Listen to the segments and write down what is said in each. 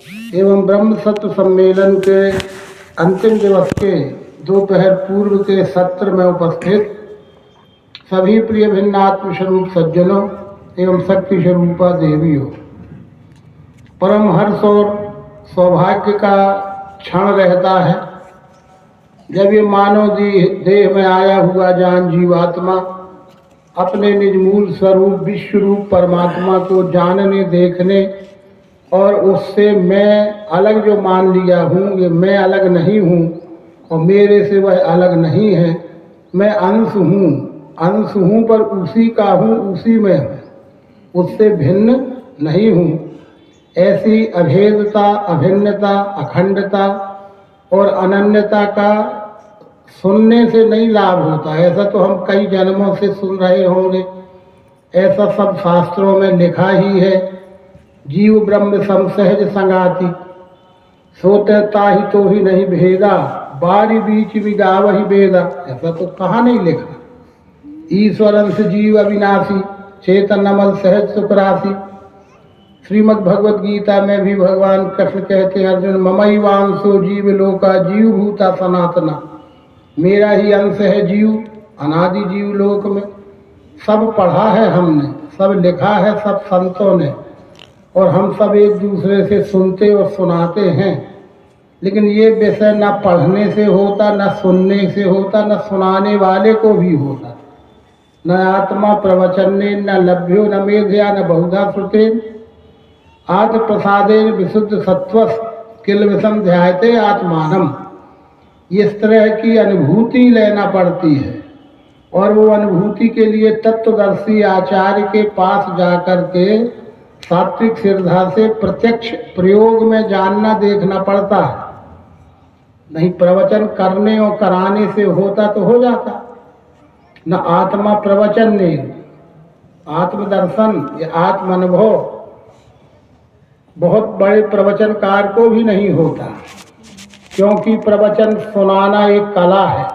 एवं ब्रह्म सत्व सम्मेलन के अंतिम दिवस के दोपहर पूर्व के सत्र में उपस्थित सभी प्रिय भिन्नात्म स्वरूप सज्जनों एवं शक्ति स्वरूपा देवियों, परम हर्ष और सौभाग्य का क्षण रहता है जब ये मानव देह में आया हुआ जान जीवात्मा अपने निज मूल स्वरूप विश्व रूप परमात्मा को जानने देखने और उससे मैं अलग जो मान लिया हूँ, ये मैं अलग नहीं हूँ और मेरे से वह अलग नहीं है, मैं अंश हूँ पर उसी का हूँ, उसी में हूँ, उससे भिन्न नहीं हूँ। ऐसी अभेदता, अभिन्नता, अखंडता और अनन्यता का सुनने से नहीं लाभ होता। ऐसा तो हम कई जन्मों से सुन रहे होंगे, ऐसा सब शास्त्रों में लिखा ही है। जीव ब्रह्म समसहज संगाति, सोते ताहि तो ही नहीं भेदा, बारी बीच विगाव ही बेदा। ऐसा तो कहाँ नहीं लिखा। ईश्वर अंश जीव अविनाशी, चेतन नमल सहज सुखराशि। श्रीमद् भगवद गीता में भी भगवान कृष्ण कहते हैं, अर्जुन ममई वांसो जीव लोका, जीव भूता सनातना, मेरा ही अंश है जीव अनादि जीव लोक में। सब पढ़ा है हमने, सब लिखा है सब संतों ने, और हम सब एक दूसरे से सुनते और सुनाते हैं। लेकिन ये विषय न पढ़ने से होता, न सुनने से होता, न सुनाने वाले को भी होता। न आत्मा प्रवचने न लभ्यो न मेधया न बहुधा श्रुतेन, आत्म प्रसादेन विशुद्ध सत्वस किल विषम ध्यायते आत्मानम। इस तरह की अनुभूति लेना पड़ती है, और वो अनुभूति के लिए तत्वदर्शी आचार्य के पास जाकर के सात्विक श्रद्धा से प्रत्यक्ष प्रयोग में जानना देखना पड़ता है। नहीं प्रवचन करने और कराने से होता तो हो जाता, न आत्मा प्रवचन ने आत्मदर्शन या आत्म अनुभव बहुत बड़े प्रवचनकार को भी नहीं होता, क्योंकि प्रवचन सुनाना एक कला है,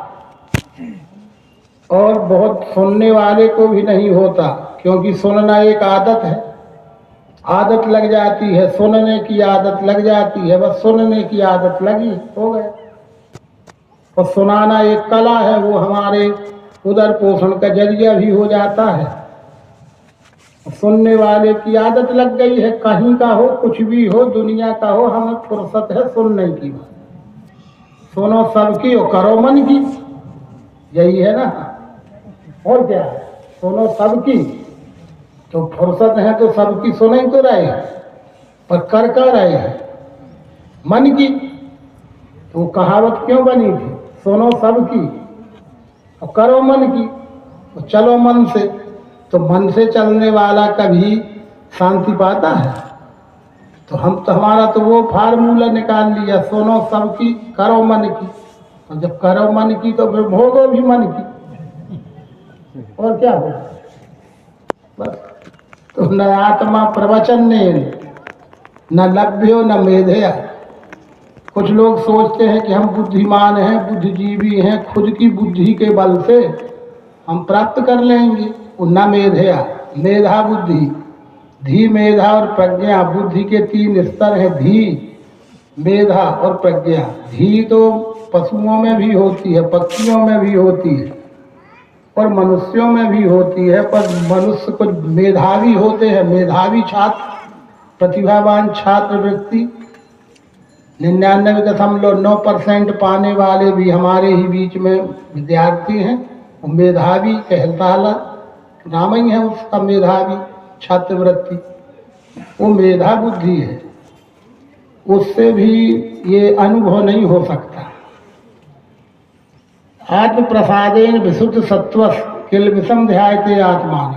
और बहुत सुनने वाले को भी नहीं होता, क्योंकि सुनना एक आदत है। आदत लग जाती है, सुनने की आदत लग जाती है, बस सुनने की आदत लगी हो गए। और सुनाना एक कला है, वो हमारे उदर पोषण का जरिया भी हो जाता है। सुनने वाले की आदत लग गई है, कहीं का हो, कुछ भी हो, दुनिया का हो, हमें फुर्सत है सुनने की। सुनो सबकी और करो मन की, यही है ना। और क्या है, सुनो सबकी, तो फुर्सत है तो सबकी सुने तो रहे हैं, पर कर रहे हैं मन की। तो कहावत क्यों बनी थी, सुनो सबकी और करो मन की, तो चलो मन से। तो मन से चलने वाला कभी शांति पाता है? तो हमारा तो वो फार्मूला निकाल लिया, सुनो सबकी करो मन की। और जब करो मन की तो फिर भोगो भी मन की, और क्या हो बस। तो न आत्मा प्रवचन ने न लभ्यो न मेधया। कुछ लोग सोचते हैं कि हम बुद्धिमान हैं, बुद्धिजीवी हैं, खुद की बुद्धि के बल से हम प्राप्त कर लेंगे। न मेधया, मेधा बुद्धि, धी मेधा और प्रज्ञा। बुद्धि के 3 स्तर हैं, धी मेधा और प्रज्ञा। धी तो पशुओं में भी होती है, पक्षियों में भी होती है और मनुष्यों में भी होती है, पर मनुष्य कुछ मेधावी होते हैं। मेधावी छात्र, प्रतिभावान छात्र व्यक्ति 99.9% पाने वाले भी हमारे ही बीच में विद्यार्थी हैं। वो मेधावी कहलाता नाम ही है उसका, मेधावी छात्रवृत्ति। वो मेधा बुद्धि है, उससे भी ये अनुभव नहीं हो सकता। आत्म प्रसादेन विशुद्ध सत्वस किल विषम ध्यायते आत्मान।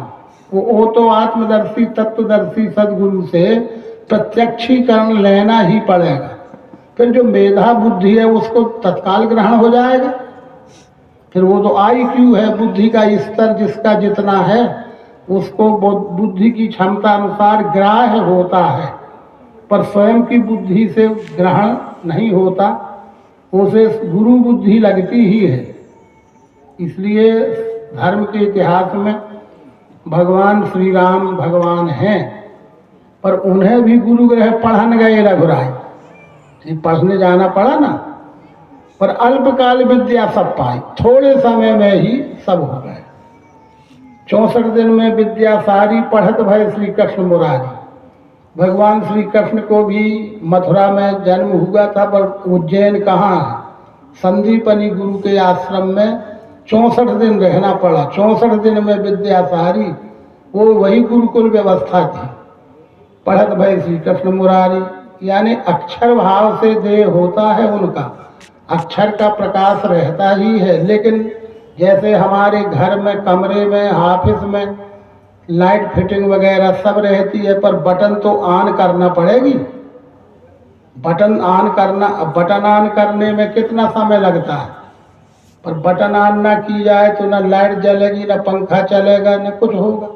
वो तो आत्मदर्शी तत्वदर्शी सदगुरु से प्रत्यक्षीकरण लेना ही पड़ेगा। फिर जो मेधा बुद्धि है उसको तत्काल ग्रहण हो जाएगा। फिर वो तो IQ है, बुद्धि का स्तर जिसका जितना है उसको बुद्धि की क्षमता अनुसार ग्राह्य होता है, पर स्वयं की बुद्धि से ग्रहण नहीं होता, उसे गुरु बुद्धि लगती ही है। इसलिए धर्म के इतिहास में भगवान श्री राम भगवान हैं, पर उन्हें भी गुरु ग्रह पढ़न गए रघुराई। ये पढ़ने जाना पड़ा ना, पर अल्पकाल विद्या सब पाई, थोड़े समय में ही सब हो गए। 64 दिन में विद्या सारी पढ़त भय श्री कृष्ण मुरारी। भगवान श्री कृष्ण को भी मथुरा में जन्म हुआ था, पर उज्जैन कहाँ है, संदीपनी गुरु के आश्रम में 64 दिन रहना पड़ा। 64 दिन में विद्या सारी, वो वही गुरुकुल व्यवस्था थी। पढ़त भय श्री कृष्ण मुरारी, यानी अक्षर भाव से देह होता है उनका, अक्षर का प्रकाश रहता ही है। लेकिन जैसे हमारे घर में, कमरे में, ऑफिस में लाइट फिटिंग वगैरह सब रहती है, पर बटन तो ऑन करना पड़ेगी। बटन ऑन करना, बटन ऑन करने में कितना समय लगता है, पर बटन ऑन ना की जाए तो ना लाइट जलेगी, ना पंखा चलेगा, ना कुछ होगा।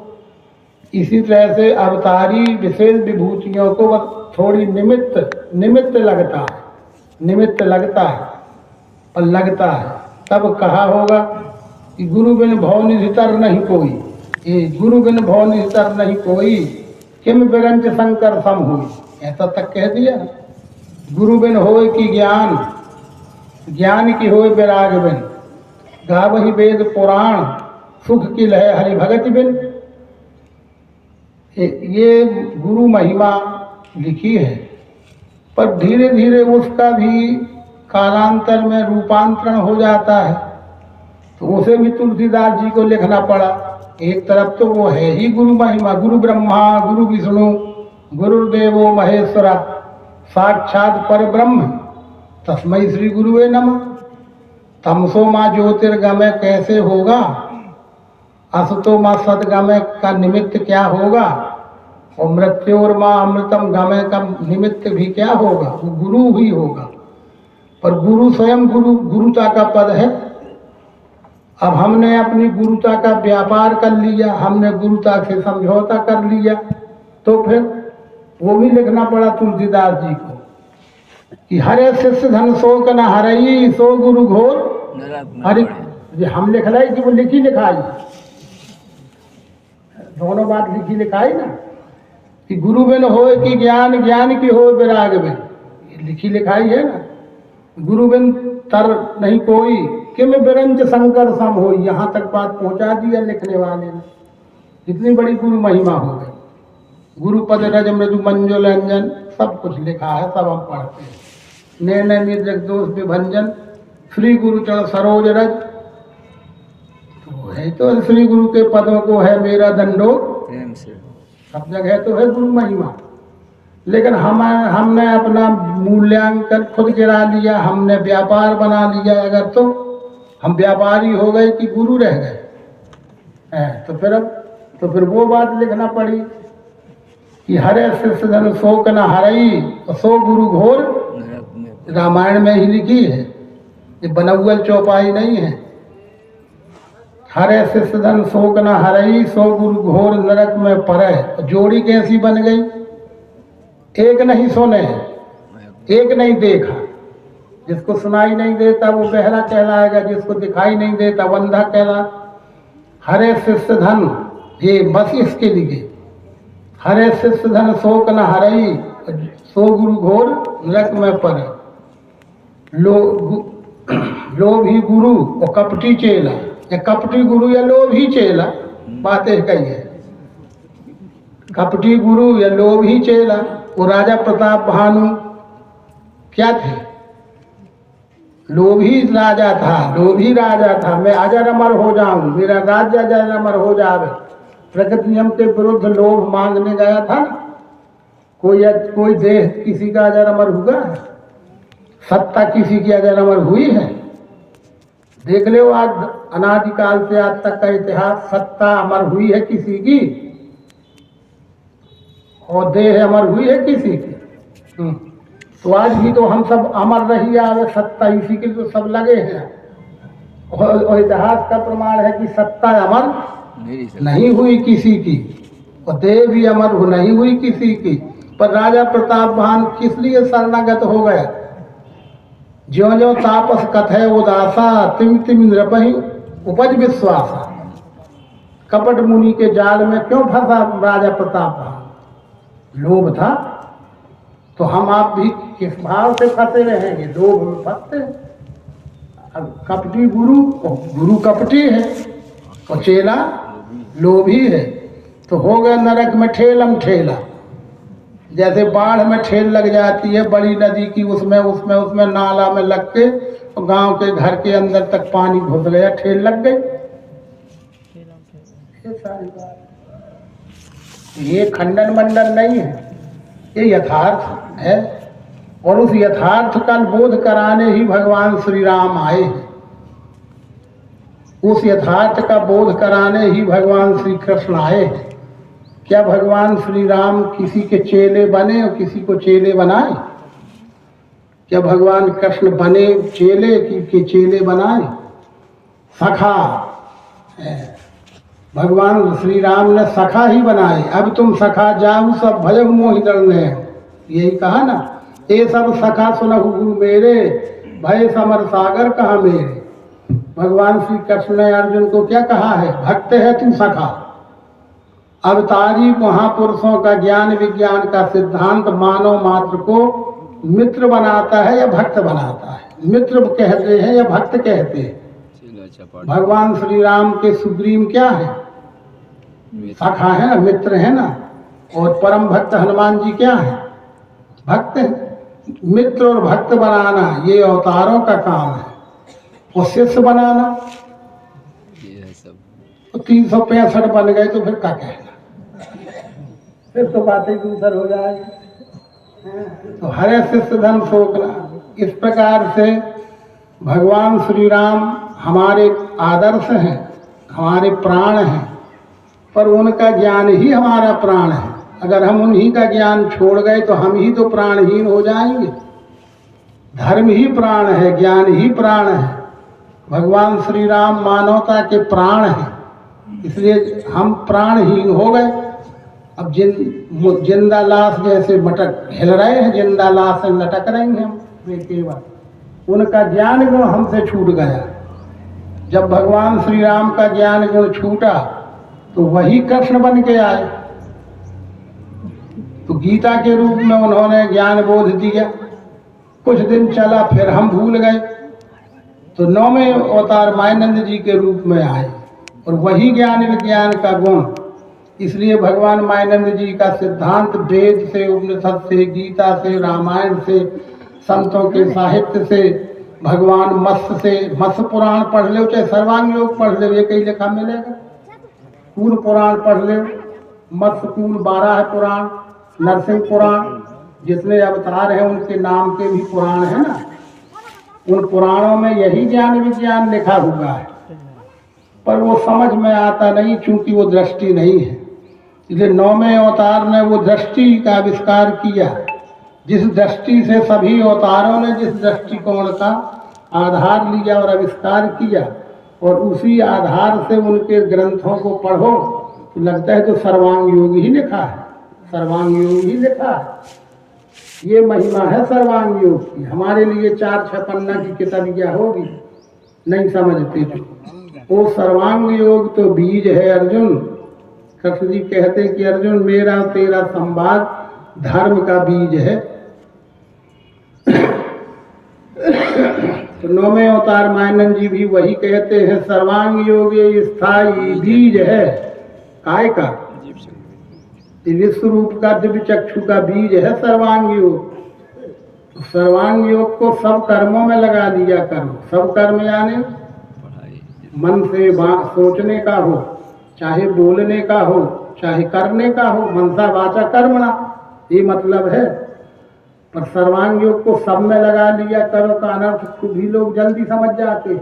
इसी तरह से अवतारी विशेष विभूतियों को बस थोड़ी निमित्त लगता है, निमित्त लगता है, पर लगता है। तब कहा होगा कि गुरु बिन भव निधितर नहीं कोई, ये गुरु बिन भव निधितर नहीं कोई, किम बिरंज शंकर सम हुई, ऐसा तक कह दिया। गुरु बिन होए की ज्ञान, ज्ञान की होए विराग बिन, गावहि वेद पुराण, सुख की लय हरि भगत बिन। ये गुरु महिमा लिखी है, पर धीरे धीरे उसका भी कालांतर में रूपांतरण हो जाता है, तो उसे भी तुलसीदास जी को लिखना पड़ा। एक तरफ तो वो है ही गुरु महिमा, गुरु ब्रह्मा गुरु विष्णु गुरुदेवो महेश्वरा साक्षात पर ब्रह्म तस्मै श्री गुरुवे नमः। तमसो माँ ज्योतिर्गमय कैसे होगा, असतो माँ सदगमय का निमित्त क्या होगा, और मृत्योर माँ अमृतम गमय का निमित्त भी क्या होगा, वो गुरु ही होगा। पर गुरु स्वयं गुरुता का पद है। अब हमने अपनी गुरुता का व्यापार कर लिया, हमने गुरुता से समझौता कर लिया, तो फिर वो भी लिखना पड़ा तुलसीदास जी को कि हरे शिष्य धन शोक न हरई, सो गुरु घोर हरि। हम लिख रहे कि वो लिखी लिखाई, दोनों बात लिखी लिखाई ना, कि गुरु बिन होए कि ज्ञान, ज्ञान की हो विराग बिन, लिखी लिखाई है ना। गुरु बिन तर नहीं कोई, किम बिरंज शंकर सम हो, यहाँ तक बात पहुंचा दिया लिखने वाले ने। कितनी बड़ी गुरु महिमा हो गई। गुरु पद रज मृदु मंजुल अंजन, सब कुछ लिखा है, सब हम पढ़ते हैं। निर्णय निर्जक दोष विभंजन, श्री गुरु चरण सरोज रज, तो है तो श्री गुरु के पदों को है मेरा दंडो प्रेम से, सब जगह तो है गुरु महिमा। लेकिन हमने अपना मूल्यांकन खुद गिरा लिया, हमने व्यापार बना लिया। अगर तो हम व्यापारी हो गए कि गुरु रह गए, तो फिर वो बात लिखना पड़ी कि हरे शिष्य धन शोक न हरई, सो गुरु घोर, रामायण में ही लिखी है, ये बनौल चौपाई नहीं है। हरे शिष्य धन शोक न हरई, सो गुरु घोर नरक में पड़े। जोड़ी कैसी बन गई, एक नहीं सुने, एक नहीं देखा। जिसको सुनाई नहीं देता वो बहरा कहलाएगा, जिसको दिखाई नहीं देता वो अंधा कहला। हरे शिष्य धन, ये बस इसके लिए, हरे शिष्य धन शोक न हरई, सो गुरु घोर नरक में पड़े। लोभी गुरु और कपटी चेला, या कपटी गुरु या लोभी चेला, बातें कही है। कपटी गुरु या लोभी चेला। वो राजा प्रताप भानु क्या थे, लोभी राजा था, लोभी राजा था। मैं अजर अमर हो जाऊं, मेरा राज्य अजर अमर हो जावे। प्रकृति नियम के विरुद्ध लोभ मांगने गया था। कोई देह किसी का अजर अमर हुआ है, सत्ता किसी की अजर अमर हुई है? देख लो आज अनादिकाल से आज तक का इतिहास, सत्ता अमर हुई है किसी की, और देह अमर हुई है किसी की? तो आज भी तो हम सब अमर रही आवे, सत्ता इसी के तो सब लगे हैं। और इतिहास का प्रमाण है कि सत्ता अमर नहीं हुई किसी की, और देह भी अमर नहीं हुई किसी की। पर राजा प्रताप भान किस लिए शरणागत हो गया? ज्यो ज्यो तापस कथय उदासा, तिम तिम नृपहि उपज विश्वासा। कपट मुनि के जाल में क्यों फंसा राजा प्रताप भान? लोभ था। तो हम आप भी किस भाव से फंसे रहेंगे? लोभ में फंसते। अब कपटी गुरु कपटी है और चेला लोभी है, तो हो गया नरक में ठेलम ठेला। जैसे बाढ़ में ठेल लग जाती है बड़ी नदी की, उसमें नाला में लग के और गांव के घर के अंदर तक पानी घुस गया, ठेल लग गई। ये सारी बात, ये खंडन मंडन नहीं है, ये यथार्थ है। और उस यथार्थ का बोध कराने ही भगवान श्री राम आए हैं। उस यथार्थ का बोध कराने ही भगवान श्री कृष्ण आए हैं। क्या भगवान श्री राम किसी के चेले बने और किसी को चेले बनाए? क्या भगवान कृष्ण बने चेले कि चेले बनाए? सखा भगवान श्री राम ने सखा ही बनाए। अब तुम सखा जाओ सब भय मोहि डरने, यही कहा ना, ये सब सखा सुनहु गुरु मेरे, भय समर सागर कहा मेरे। भगवान श्री कृष्ण ने अर्जुन को क्या कहा है? भक्त है तू सखा। अवतारी महापुरुषों का ज्ञान विज्ञान का सिद्धांत मानव मात्र को मित्र बनाता है या भक्त बनाता है? मित्र कहते हैं या भक्त कहते हैं? भगवान श्री राम के सुग्रीव क्या है? सखा है ना, मित्र है ना। और परम भक्त हनुमान जी क्या है? भक्त है। मित्र और भक्त बनाना ये अवतारों का काम है। और शिष्य बनाना, तो 365 बन गए तो फिर क्या कहना, फिर तो बातें दूसर हो जाएगी। तो हरे शिष्य धन शोकना। इस प्रकार से भगवान श्री राम हमारे आदर्श हैं, हमारे प्राण हैं, पर उनका ज्ञान ही हमारा प्राण है। अगर हम उन्हीं का ज्ञान छोड़ गए तो हम ही तो प्राणहीन हो जाएंगे। धर्म ही प्राण है, ज्ञान ही प्राण है। भगवान श्री राम मानवता के प्राण हैं, इसलिए हम प्राणहीन हो गए। अब जिंदा लाश जैसे मटक हिल रहे हैं, जिंदा लाश से लटक रहे हैं हम केवल। उनका ज्ञान गुण हमसे छूट गया। जब भगवान श्री राम का ज्ञान गुण छूटा तो वही कृष्ण बन के आए। तो गीता के रूप में उन्होंने ज्ञान बोध दिया, कुछ दिन चला, फिर हम भूल गए। तो 9वें अवतार मायानंद जी के रूप में आए और वही ज्ञान विज्ञान का गुण। इसलिए भगवान मायानंद जी का सिद्धांत वेद से, उपनिषद से, गीता से, रामायण से, संतों के साहित्य से, भगवान मत्स्य से, मत्स्य पुराण पढ़ लो, चाहे सर्वांग योग पढ़ लो, ये कई लिखा मिलेगा। कूल पुराण पढ़ लो, मत्स्य कूल 12 है पुराण, नरसिंह पुराण, जितने अवतार हैं उनके नाम के भी पुराण है ना। उन पुराणों में यही ज्ञान विज्ञान लिखा हुआ है, पर वो समझ में आता नहीं, चूंकि वो दृष्टि नहीं है। इसलिए 9वें अवतार ने वो दृष्टि का आविष्कार किया, जिस दृष्टि से सभी अवतारों ने जिस दृष्टिकोण का आधार लिया और आविष्कार किया, और उसी आधार से उनके ग्रंथों को पढ़ो तो लगता है तो सर्वांग योग ही लिखा है, सर्वांग योग ही लिखा है। ये महिमा है सर्वांग योग की। हमारे लिए 4-6 पन्ना की किताबियाँ होगी, नहीं समझते तो। वो सर्वांग योग तो बीज है अर्जुन। कृष्ण जी कहते हैं कि अर्जुन मेरा तेरा संवाद धर्म का बीज है। तो 9वें अवतार मायानंद जी भी वही कहते हैं, सर्वांग योग ये स्थायी बीज है। काय का? विश्व रूप का दिव्य चक्षु का बीज है सर्वांग योग। तो सर्वांग योग को सब कर्मों में लगा दिया करो। सब कर्म यानी मन से सोचने का हो, चाहे बोलने का हो, चाहे करने का हो, मनसा वाचा कर्मणा, ये मतलब है। पर सर्वांग योग को सब में लगा लिया करो का अनर्थ को भी लोग जल्दी समझ जाते।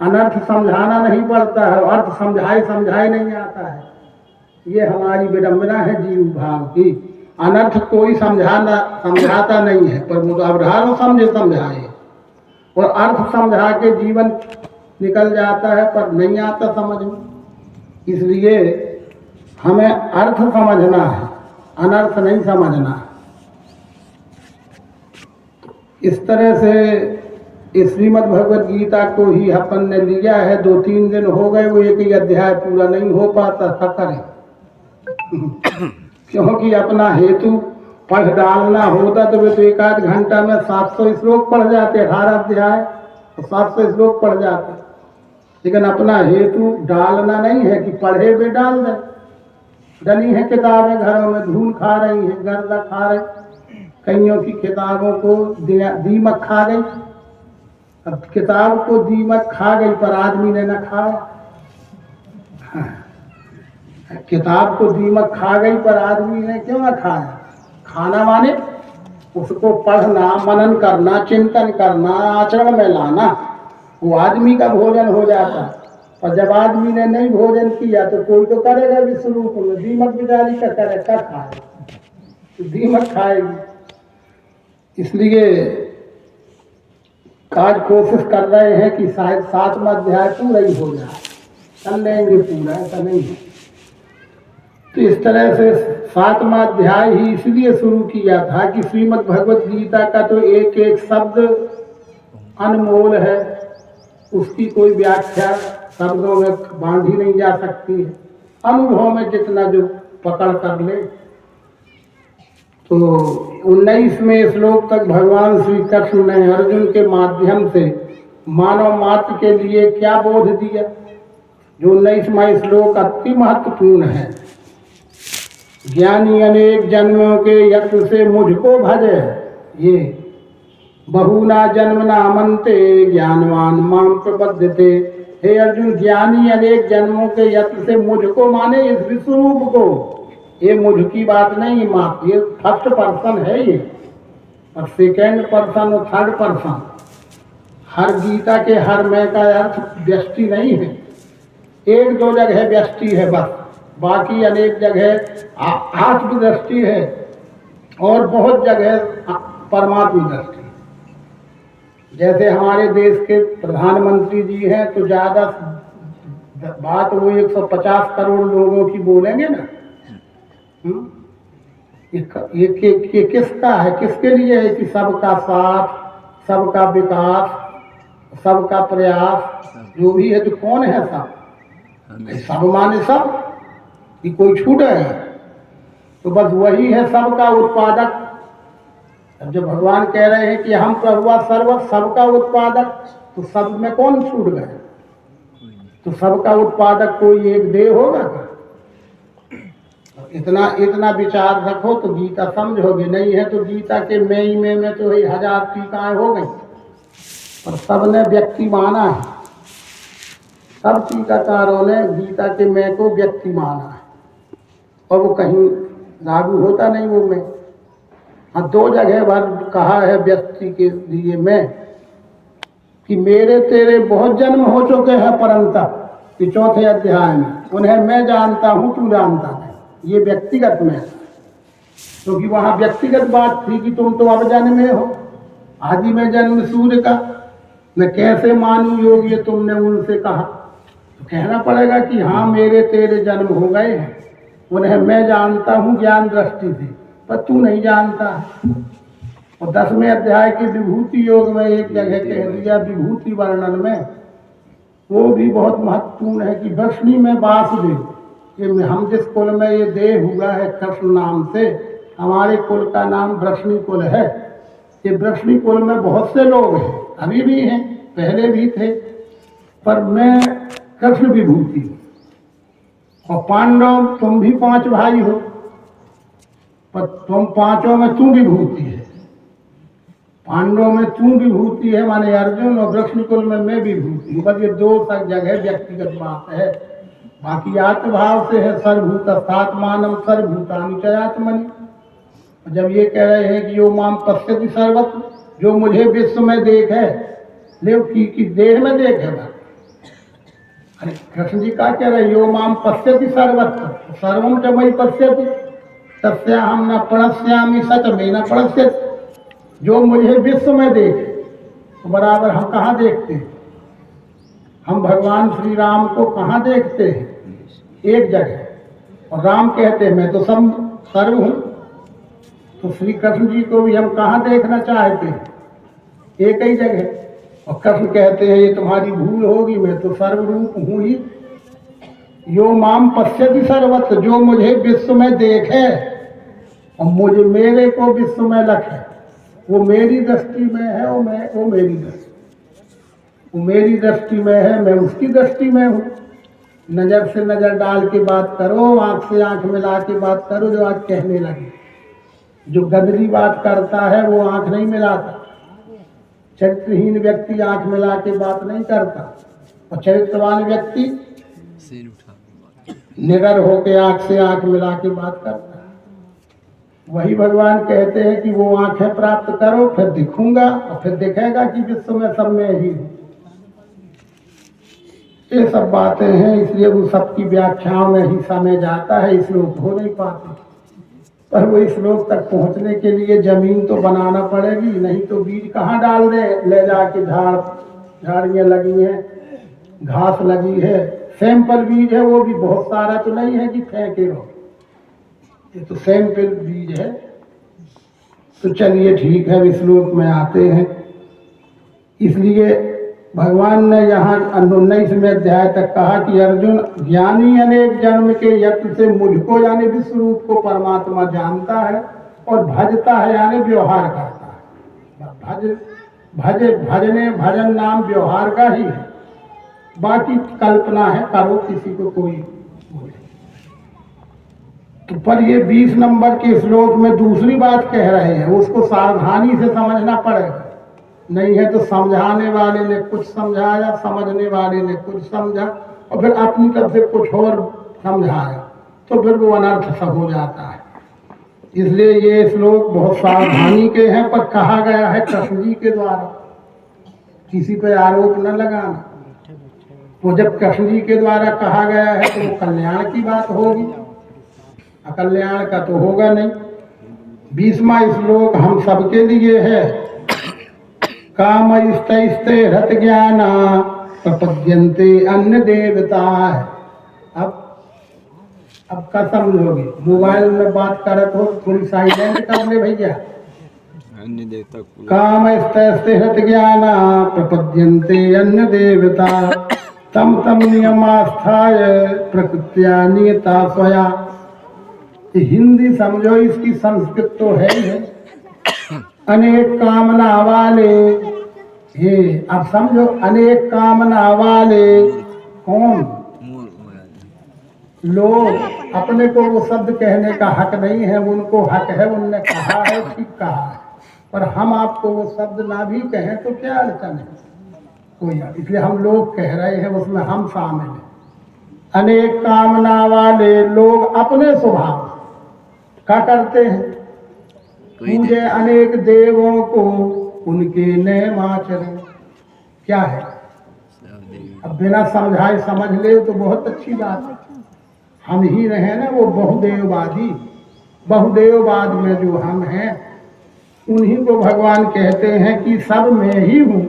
अनर्थ समझाना नहीं पड़ता है, अर्थ समझाए नहीं आता है। ये हमारी विडंबना है जीव भाव की। अनर्थ कोई समझाता नहीं है, पर मुदावधार समझाए, और अर्थ समझा के जीवन निकल जाता है, पर नहीं आता समझ में। इसलिए हमें अर्थ समझना है, अनर्थ नहीं समझना। इस तरह से श्रीमद् भगवद गीता को ही अपन ने लिया है। 2-3 दिन हो गए, वो एक ही अध्याय पूरा नहीं हो पाता। क्या करें? क्योंकि अपना हेतु पढ़ डालना होता तो वे तो एक आध घंटा में 700 श्लोक पढ़ जाते, 18 अध्याय तो 700 श्लोक पढ़ जाते। लेकिन अपना हेतु डालना नहीं है कि पढ़े वे डाल दें। डली है किताबें घरों में, धूल खा रही है, गर्दा खा रही, कईयों की किताबों को दीमक खा गई। अब किताब को दीमक खा गई पर आदमी ने न खाया। किताब को दीमक खा गई पर आदमी ने क्यों न खाया? खाना माने उसको पढ़ना, मनन करना, चिंतन करना, आचरण में लाना, वो आदमी का भोजन हो जाता। और जब आदमी ने नहीं भोजन किया तो कोई तो करेगा विश्व रूप में, दीमक बिचारी का करे, क्या खाए? तो दीमक खाएगी। इसलिए आज कोशिश कर रहे हैं कि शायद 7वां अध्याय पूरा ही हो जाए, कर लेंगे पूरा, ऐसा नहीं है। तो इस तरह से 7वां अध्याय ही इसलिए शुरू किया था कि श्रीमद् भगवत गीता का तो एक एक शब्द अनमोल है, उसकी कोई व्याख्या शब्दों में बांधी नहीं जा सकती है। अनुभव में जितना जो पकड़ कर ले। तो 19वें श्लोक तक भगवान श्री कृष्ण ने अर्जुन के माध्यम से मानव मात्र के लिए क्या बोध दिया, जो 19वां श्लोक अति महत्वपूर्ण है। ज्ञानी अनेक जन्मों के यत्न से मुझको भजे, ये बहुना जन्म नामन्ते ज्ञानवान माम प्रपद्यते। हे अर्जुन, ज्ञानी अनेक जन्मों के यत्न से मुझको माने इस विश्वरूप को, ये मुझ की बात नहीं, माँ ये फर्स्ट पर्सन है ये, और सेकेंड पर्सन और थर्ड पर्सन। हर गीता के हर मैं का अर्थ व्यष्टि नहीं है, एक दो जगह व्यष्टि है बस, बाकी अनेक जगह आत्म दृष्टि है और बहुत जगह परमात्मा दृष्टि। जैसे हमारे देश के प्रधानमंत्री जी हैं तो ज़्यादा बात वो 150 करोड़ लोगों की बोलेंगे ना। ये किसका है, किसके लिए है? कि सबका साथ, सबका विकास, सबका प्रयास, जो भी है। तो कौन है सब? सब माने सब, कि कोई छूट है? तो बस वही है सबका उत्पादक। अब जब भगवान कह रहे हैं कि हम प्रभुआ सर्व सबका उत्पादक, तो सब में कौन छूट गए? तो सबका उत्पादक कोई एक देह होगा क्या? इतना विचार रखो तो गीता समझोगे। नहीं है तो गीता के में तो 1000 टीकाएं हो गई, पर सबने व्यक्ति माना है। सब टीकाकारों ने गीता के मैं को व्यक्ति माना है, और वो कहीं लागू होता नहीं वो मैं। हाँ, 2 जगह भर कहा है व्यक्ति के लिए मैं, कि मेरे तेरे बहुत जन्म हो चुके हैं परंतु, कि 4थे अध्याय में उन्हें मैं जानता हूँ तू जानता है। ये व्यक्तिगत में, क्योंकि वहाँ व्यक्तिगत बात थी कि तुम तो अब जन्मे हो, आदि में जन्म सूर्य का, मैं कैसे मानूं योग, ये तुमने उनसे कहा। तो कहना पड़ेगा कि हाँ मेरे तेरे जन्म हो गए हैं, उन्हें मैं जानता हूँ ज्ञान दृष्टि से, पर तू नहीं जानता है। और 10वें अध्याय के विभूति योग में एक जगह कह दिया विभूति वर्णन में, वो भी बहुत महत्वपूर्ण है कि वृष्णि में वासुदेव, ये हम जिस कुल में ये देह हुआ है कृष्ण नाम से, हमारे कुल का नाम वृष्णि कुल है। ये वृष्णि कुल में बहुत से लोग हैं, अभी भी हैं, पहले भी थे, पर मैं कृष्ण विभूति हूँ। और पांडव तुम भी 5 भाई हो, पर तुम 5 में तू विभूति है। पांडवों में तू विभूति है माने अर्जुन, और वृष्णि कुल में मैं विभूति हूँ। बस ये 2 जगह व्यक्तिगत बात है, बाकी आत्मभाव से है। सर्वभूतस्थात्मानं सर्वभूतानि च आत्मनि। जब ये कह रहे हैं कि यो माम पश्यति सर्वत्र, जो मुझे विश्व में देखे, ले की देह में देखे बा। अरे कृष्ण जी क्या कह रहे, यो माम पश्यति सर्वत्र, सर्वम च मयि पश्यति, तस्याहं न प्रणश्यामि सच में न प्रणश्यति। जो मुझे विश्व में देखे, तो बराबर हम कहाँ देखते हैं? हम भगवान श्री राम को कहाँ देखते हैं? एक जगह। और राम कहते हैं मैं तो सब सर्व हूँ, तो श्री कृष्ण जी को भी हम कहाँ देखना चाहते हैं? एक ही जगह। और कृष्ण कहते हैं ये तुम्हारी भूल होगी, मैं तो सर्वरूप हूँ ही। यो माम पश्यति सर्वत्र, जो मुझे विश्व में देखे, और मुझे मेरे को विश्व में लक्ष्य है, वो मेरी दृष्टि में है, वो मेरी दृष्टि, वो मेरी दृष्टि में है, मैं उसकी दृष्टि में हूँ। नज़र से नज़र डाल के बात करो, आँख से आँख मिला के बात करो। जो आज कहने लगे, जो गदरी बात करता है वो आँख नहीं मिलाता। चरित्रहीन व्यक्ति आँख मिला के बात नहीं करता, और चरित्रवान व्यक्ति निडर होके आँख से आँख मिला के बात करता है। वही भगवान कहते हैं कि वो आँखें प्राप्त करो, फिर दिखूंगा, और फिर दिखेगा कि विश्व में सब में ही हूँ। ये सब बातें हैं, इसलिए वो सबकी व्याख्याओं में ही समय जाता है, श्लोक हो नहीं पाते। पर वो श्लोक तक पहुंचने के लिए जमीन तो बनाना पड़ेगी, नहीं तो बीज कहाँ डाल दे। ले जाके झाड़ियाँ लगी हैं, घास लगी है, सैंपल बीज है, वो भी बहुत सारा तो नहीं है कि फेंके रहो, ये तो सैंपल बीज है। तो चलिए ठीक है, श्लोक में आते हैं। इसलिए भगवान ने यहाँ 19वें अध्याय तक कहा कि अर्जुन, ज्ञानी अनेक जन्म के यत्न से मुझको यानी विश्व रूप को परमात्मा जानता है और भजता है यानी व्यवहार करता है। भजन नाम व्यवहार का ही है, बाकी कल्पना है, करो किसी को कोई बोले। तो पर ये 20 नंबर के श्लोक में दूसरी बात कह रहे हैं, उसको सावधानी से समझना पड़ेगा। नहीं है तो समझाने वाले ने कुछ समझाया, समझने वाले ने कुछ समझा, और फिर अपनी तरफ से कुछ और समझाया, तो फिर वो अनर्थ सा हो जाता है। इसलिए ये श्लोक बहुत सावधानी के हैं, पर कहा गया है कृष्ण जी के द्वारा, किसी पे आरोप न लगाना। तो जब कृष्ण जी के द्वारा कहा गया है तो वो कल्याण की बात होगी, अकल्याण का तो होगा नहीं। 20वां श्लोक हम सबके लिए है। काम स्ते रत ज्ञान प्रपद्यन्ते अन्य देवता। अब क्या समझोगे? मोबाइल में बात करत हो, थोड़ी साइलेंट कर ले भैया। अन्य देवता काम स्ते रत ज्ञान प्रपद्यन्ते अन्य देवता तम तम नियमास्थाय प्रकृत्या नियता स्वया। हिंदी समझो, इसकी संस्कृत तो है ही है। अनेक कामना वाले, ये अब समझो, अनेक कामना वाले कौन लोग, अपने को वो शब्द कहने का हक नहीं है, उनको हक है, उनने कहा है, ठीक कहा है, पर हम आपको वो शब्द ना भी कहें तो क्या अड़चन है कोई। इसलिए हम लोग कह रहे हैं, उसमें हम शामिल हैं। अनेक कामना वाले लोग अपने स्वभाव क्या करते हैं? पूजे अनेक देवों को उनके नयमाचरण। क्या है? अब बिना समझाए समझ ले तो बहुत अच्छी बात है। हम ही रहे ना वो बहुदेववादी, बहुदेववाद में जो हम हैं, उन्हीं को भगवान कहते हैं कि सब में ही हूँ।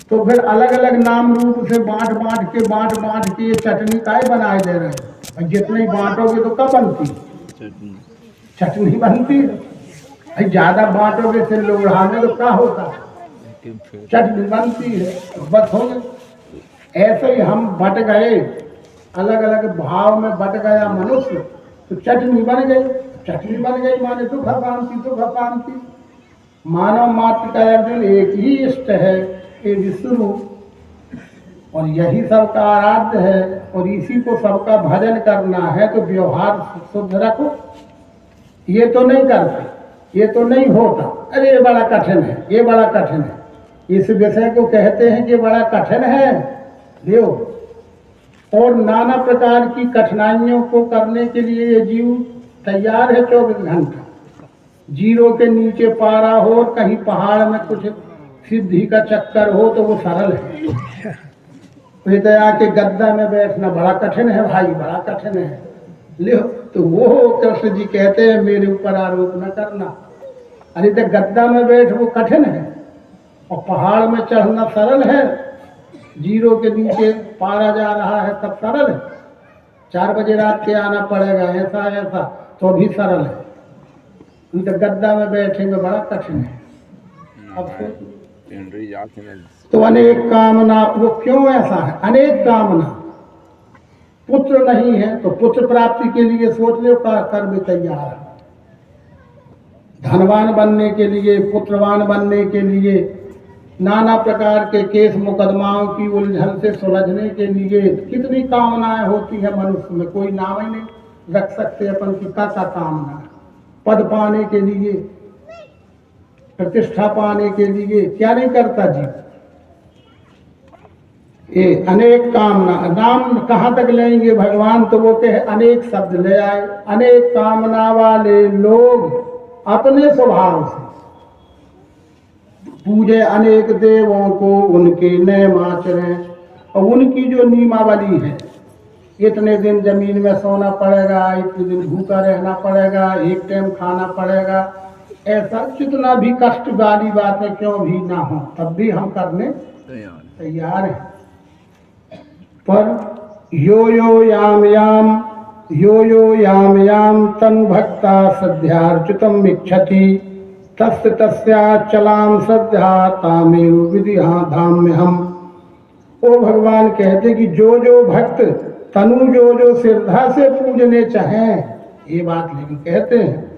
तो फिर अलग अलग नाम रूप से बांट के ये चटनी काय बनाए दे रहे हैं। जितनी बांटोगे तो कब बनती? चटनी बनती है। ज्यादा बांटोगे फिर लोढ़ाने तो क्या होता है? चटनी बनती है। बस हो गए। ऐसे ही हम बट गए, अलग अलग भाव में बट गया मनुष्य, तो चटनी बन गई। चटनी बन गई माने दुख अपांति। मानव मात्र का अर्जुन एक ही इष्ट है, ये विष्णु, और यही सबका आराध्य है, और इसी को सबका भजन करना है। तो व्यवहार शुद्ध रखो। ये तो नहीं करते, ये तो नहीं होता, अरे ये बड़ा कठिन है, ये बड़ा कठिन है। इस विषय को कहते हैं कि बड़ा कठिन है देव। और नाना प्रकार की कठिनाइयों को करने के लिए ये जीव तैयार है 24 घंटा। जीरो के नीचे पारा हो और कहीं पहाड़ में कुछ सिद्धि का चक्कर हो तो वो सरल है। हृदय के गद्दा में बैठना बड़ा कठिन है भाई, बड़ा कठिन है। ले तो वो कृष्ण जी कहते हैं मेरे ऊपर आरोप न करना। अरे तो गद्दा में बैठ वो कठिन है, और पहाड़ में चढ़ना सरल है। जीरो के नीचे पारा जा रहा है तब सरल है। 4 बजे रात के आना पड़ेगा, ऐसा तो भी सरल है। तो गद्दा में बैठेंगे बड़ा कठिन है। अब तो अनेक कामना, वो क्यों ऐसा है? अनेक कामना, पुत्र नहीं है तो पुत्र प्राप्ति के लिए सोच लो, कर भी तैयार है। धनवान बनने के लिए, पुत्रवान बनने के लिए, नाना प्रकार के केस मुकदमाओं की उलझन से सुलझने के लिए कितनी कामनाएं होती है मनुष्य में, कोई नाम ही नहीं रख सकते अपन की का कामना। पद पाने के लिए, प्रतिष्ठा पाने के लिए क्या नहीं करता जी। ये अनेक कामना, नाम कहाँ तक लेंगे भगवान, तो वो कहे अनेक शब्द ले आए। अनेक कामना वाले लोग अपने स्वभाव से पूजे अनेक देवों को, उनके नियम आचरण, और उनकी जो नियमावली है, इतने दिन जमीन में सोना पड़ेगा, इतने दिन भूखा रहना पड़ेगा, एक टाइम खाना पड़ेगा, ऐसा कितना भी कष्ट वाली बातें क्यों भी ना हो, तब भी हम करने तैयार हैं। पर यो यो याम याम तन भक्ता सद्यार्चितम इच्छति तस्य तस्याचलाम सद्या तामेव विधिहा धाम में हम। ओ भगवान कहते कि जो भक्त तनु जो श्रद्धा से पूजने चाहें, ये बात लेकिन कहते हैं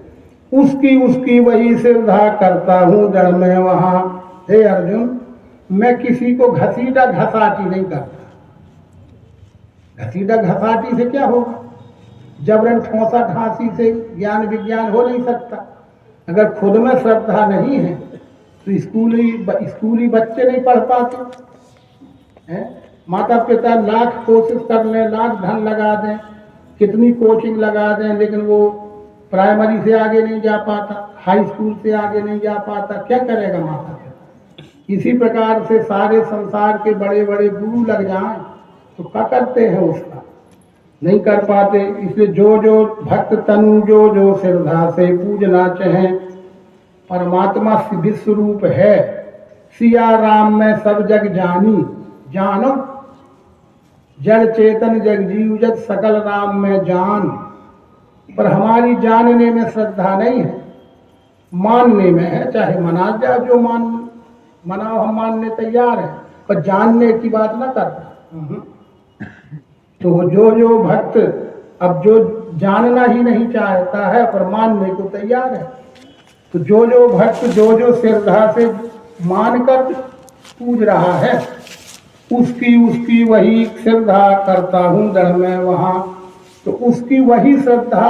उसकी वही श्रद्धा करता हूँ जड़ में वहाँ। हे अर्जुन, मैं किसी को घसीटा घसाटी नहीं करता। घसीटा घसाटी से क्या होगा, जबरन ठोसा ठासी से ज्ञान विज्ञान हो नहीं सकता। अगर खुद में श्रद्धा नहीं है तो स्कूली बच्चे नहीं पढ़ पाते हैं। माता पिता लाख कोशिश कर लें, लाख धन लगा दें, कितनी कोचिंग लगा दें, लेकिन वो प्राइमरी से आगे नहीं जा पाता, हाई स्कूल से आगे नहीं जा पाता, क्या करेगा माता पिता। इसी प्रकार से सारे संसार के बड़े बड़े गुरु लग जाएं तो क्या करते हैं, उसका नहीं कर पाते। इसलिए जो भक्त तनु जो श्रद्धा से पूजना चाहे, परमात्मा विश्व रूप है, सिया राम में सब जग जानी, जानो जड़ चेतन जग जीव जग सकल राम में जान। पर हमारी जानने में श्रद्धा नहीं है, मानने में है। चाहे मना जाए, जो मनाओ हम मानने तैयार हैं, पर जानने की बात ना करना। तो जो भक्त अब जो जानना ही नहीं चाहता है पर मानने को तैयार है, तो जो भक्त जो श्रद्धा से मानकर पूज रहा है, उसकी वही श्रद्धा करता हूँ दृढ़ में वहाँ। तो उसकी वही श्रद्धा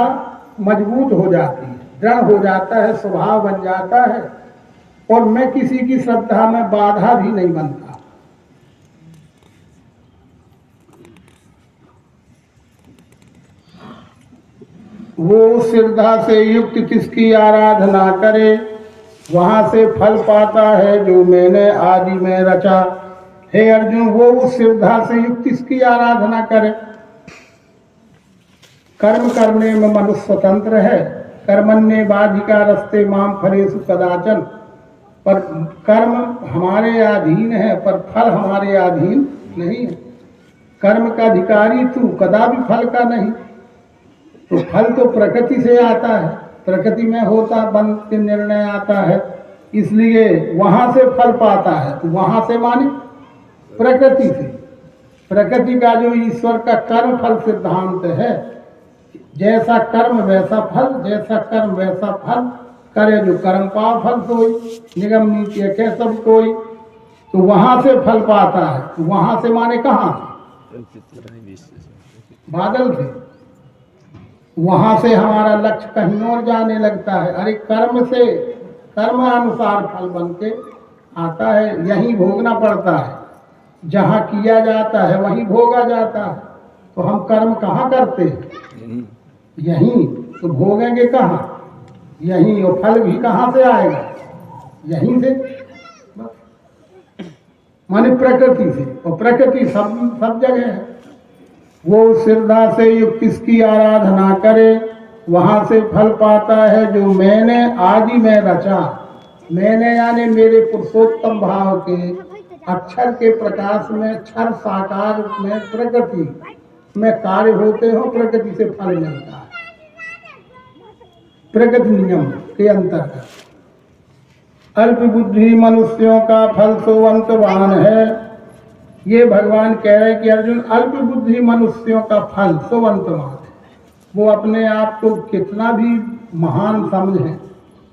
मजबूत हो जाती है, दृढ़ हो जाता है, स्वभाव बन जाता है, और मैं किसी की श्रद्धा में बाधा भी नहीं बनता। वो श्रद्धा से युक्त किसकी आराधना करे, वहां से फल पाता है जो मैंने आदि में रचा। हे अर्जुन, वो उस श्रद्धा से युक्त किसकी आराधना करे। कर्म करने में मनुष्य स्वतंत्र है, कर्मण्ये बाधिका रस्ते माम फलेषु कदाचन। पर कर्म हमारे अधीन है, पर फल हमारे अधीन नहीं है। कर्म का अधिकारी तू, कदापि फल का नहीं। तो फल तो प्रकृति से आता है, प्रकृति में होता बंद के निर्णय आता है, इसलिए वहां से फल पाता है। तो वहां से माने प्रकृति से। प्रकृति का जो ईश्वर का कर्म फल सिद्धांत है, जैसा कर्म वैसा फल, जैसा कर्म वैसा फल, करे जो कर्म पाव फल कोई, निगम नीति है सब कोई। तो वहां से फल पाता है। तो वहां से माने कहाँ से, बादल से। वहां से हमारा लक्ष्य कहीं और जाने लगता है। अरे कर्म से, कर्म अनुसार फल बन के आता है, यही भोगना पड़ता है। जहाँ किया जाता है वहीं भोगा जाता है। तो हम कर्म कहाँ करते हैं, यहीं। तो भोगेंगे कहाँ, यहीं। और फल भी कहाँ से आएगा, यहीं से, माने प्रकृति से। और प्रकृति सब जगह है। वो श्रद्धा से युक्त किसकी आराधना करे, वहां से फल पाता है जो मैंने आदि में रचा। मैंने यानी मेरे पुरुषोत्तम भाव के अक्षर के प्रकाश में, क्षर साकार में प्रकृति में कार्य होते हो, प्रकृति से फल मिलता है, प्रकृति नियम के अंतर्गत। अल्प बुद्धि मनुष्यों का फल सोवंतवान है। ये भगवान कह रहे हैं कि अर्जुन, अल्प बुद्धि मनुष्यों का फल सोवंतवान है। वो अपने आप को कितना भी महान समझें,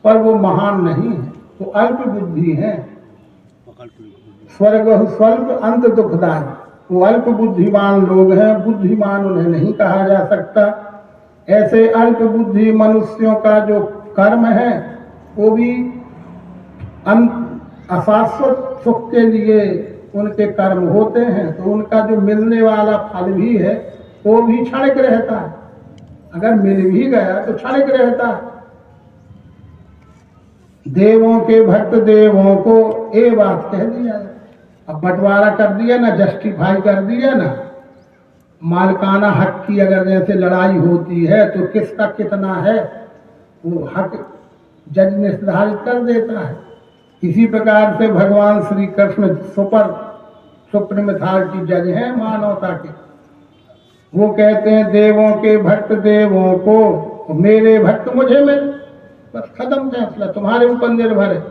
पर वो महान नहीं है, वो अल्प बुद्धि है। स्वर्ग स्वल्प अंत दुखदाई, वो अल्प बुद्धिमान लोग हैं, बुद्धिमान उन्हें नहीं कहा जा सकता। ऐसे अल्प बुद्धि मनुष्यों का जो कर्म है वो भी अशाश्वत सुख के लिए उनके कर्म होते हैं, तो उनका जो मिलने वाला फल भी है वो भी क्षणिक रहता है। अगर मिल भी गया तो क्षणिक रहता है। देवों के भक्त देवों को ये बात कह दिया, अब बंटवारा कर दिया ना, जस्टिफाई कर दिया ना। मालिकाना हक की अगर जैसे लड़ाई होती है तो किसका कितना है वो हक जज निर्धारित कर देता है। इसी प्रकार से भगवान श्री कृष्ण सुप्रीम अथॉरिटी जज हैं मानवता के। वो कहते हैं देवों के भक्त देवों को, मेरे भक्त मुझे मिल, बस खत्म फैसला, तुम्हारे ऊपर निर्भर है।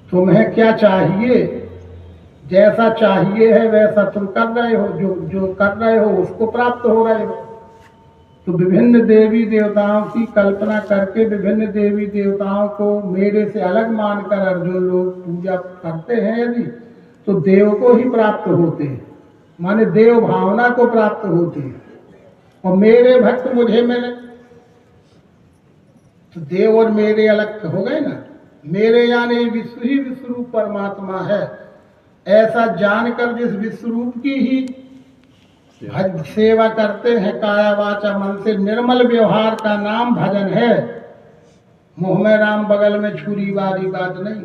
तुम्हें क्या चाहिए, जैसा चाहिए है वैसा तुम कर रहे हो, जो कर रहे हो उसको प्राप्त हो रहे हो। तो विभिन्न देवी देवताओं की कल्पना करके विभिन्न देवी देवताओं को मेरे से अलग मानकर अर्जुन लोग पूजा करते हैं यदि, तो देव को ही प्राप्त होते हैं, माने देव भावना को प्राप्त होती है। और मेरे भक्त मुझे मिले, तो देव और मेरे अलग हो गए ना। मेरे यानी विश्व ही विश्वरूप परमात्मा है, ऐसा जानकर जिस विश्वरूप की ही सेवा करते हैं काया वाचा मन से, निर्मल व्यवहार का नाम भजन है। मुंह में राम बगल में छुरी वाली बात नहीं।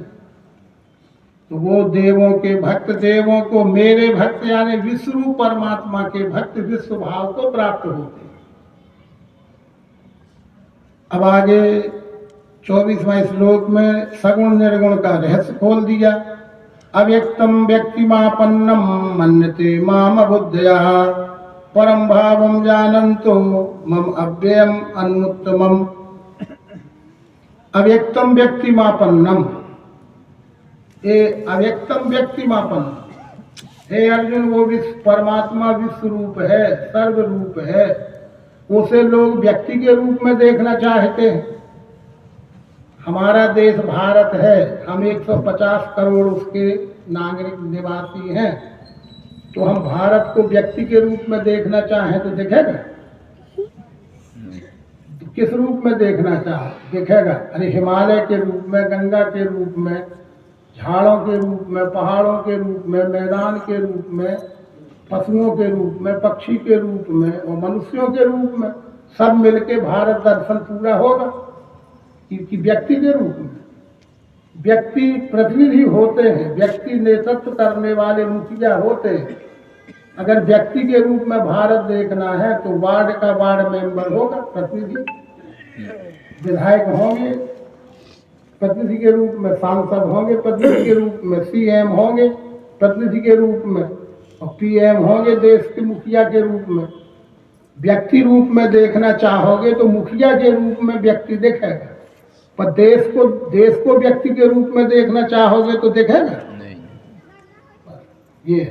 तो वो देवों के भक्त देवों को, मेरे भक्त यानी विश्वरूप परमात्मा के भक्त विश्व भाव को प्राप्त होते हैं। अब आगे 24वां श्लोक में सगुण निर्गुण का रहस्य खोल दिया। अव्यक्तम व्यक्तिमापन्नम मन्यते माम बुद्धया परम भावम जानन्तो मम अव्ययम अनुत्तमम। अव्यक्तम व्यक्तिमापन्नम, ये अव्यक्तम व्यक्तिमापन्नम। हे अर्जुन, वो परमात्मा विश्व रूप है, सर्व रूप है, उसे लोग व्यक्ति के रूप में देखना चाहते हैं। हमारा देश भारत है, हम 150 करोड़ उसके नागरिक निवासी हैं, तो हम भारत को व्यक्ति के रूप में देखना चाहें तो दिखेगा? तो किस रूप में देखना चाहे दिखेगा? अरे हिमालय के रूप में, गंगा के रूप में, झाड़ों के रूप में, पहाड़ों के रूप में, मैदान के रूप में, पशुओं के रूप में, पक्षी के रूप में और मनुष्यों के रूप में, सब मिलके भारत दर्शन पूरा होगा। कि व्यक्ति के रूप में व्यक्ति प्रतिनिधि होते हैं, व्यक्ति नेतृत्व करने वाले मुखिया होते हैं। अगर व्यक्ति के रूप में भारत देखना है तो वार्ड का वार्ड मेंबर होगा प्रतिनिधि, विधायक होंगे प्रतिनिधि के रूप में, सांसद होंगे प्रतिनिधि के रूप में, सीएम होंगे प्रतिनिधि के रूप में और पीएम होंगे देश के मुखिया के रूप में। व्यक्ति रूप में देखना चाहोगे तो मुखिया के रूप में व्यक्ति दिखेगा, पर देश को व्यक्ति के रूप में देखना चाहोगे तो दिखेगा नहीं। ये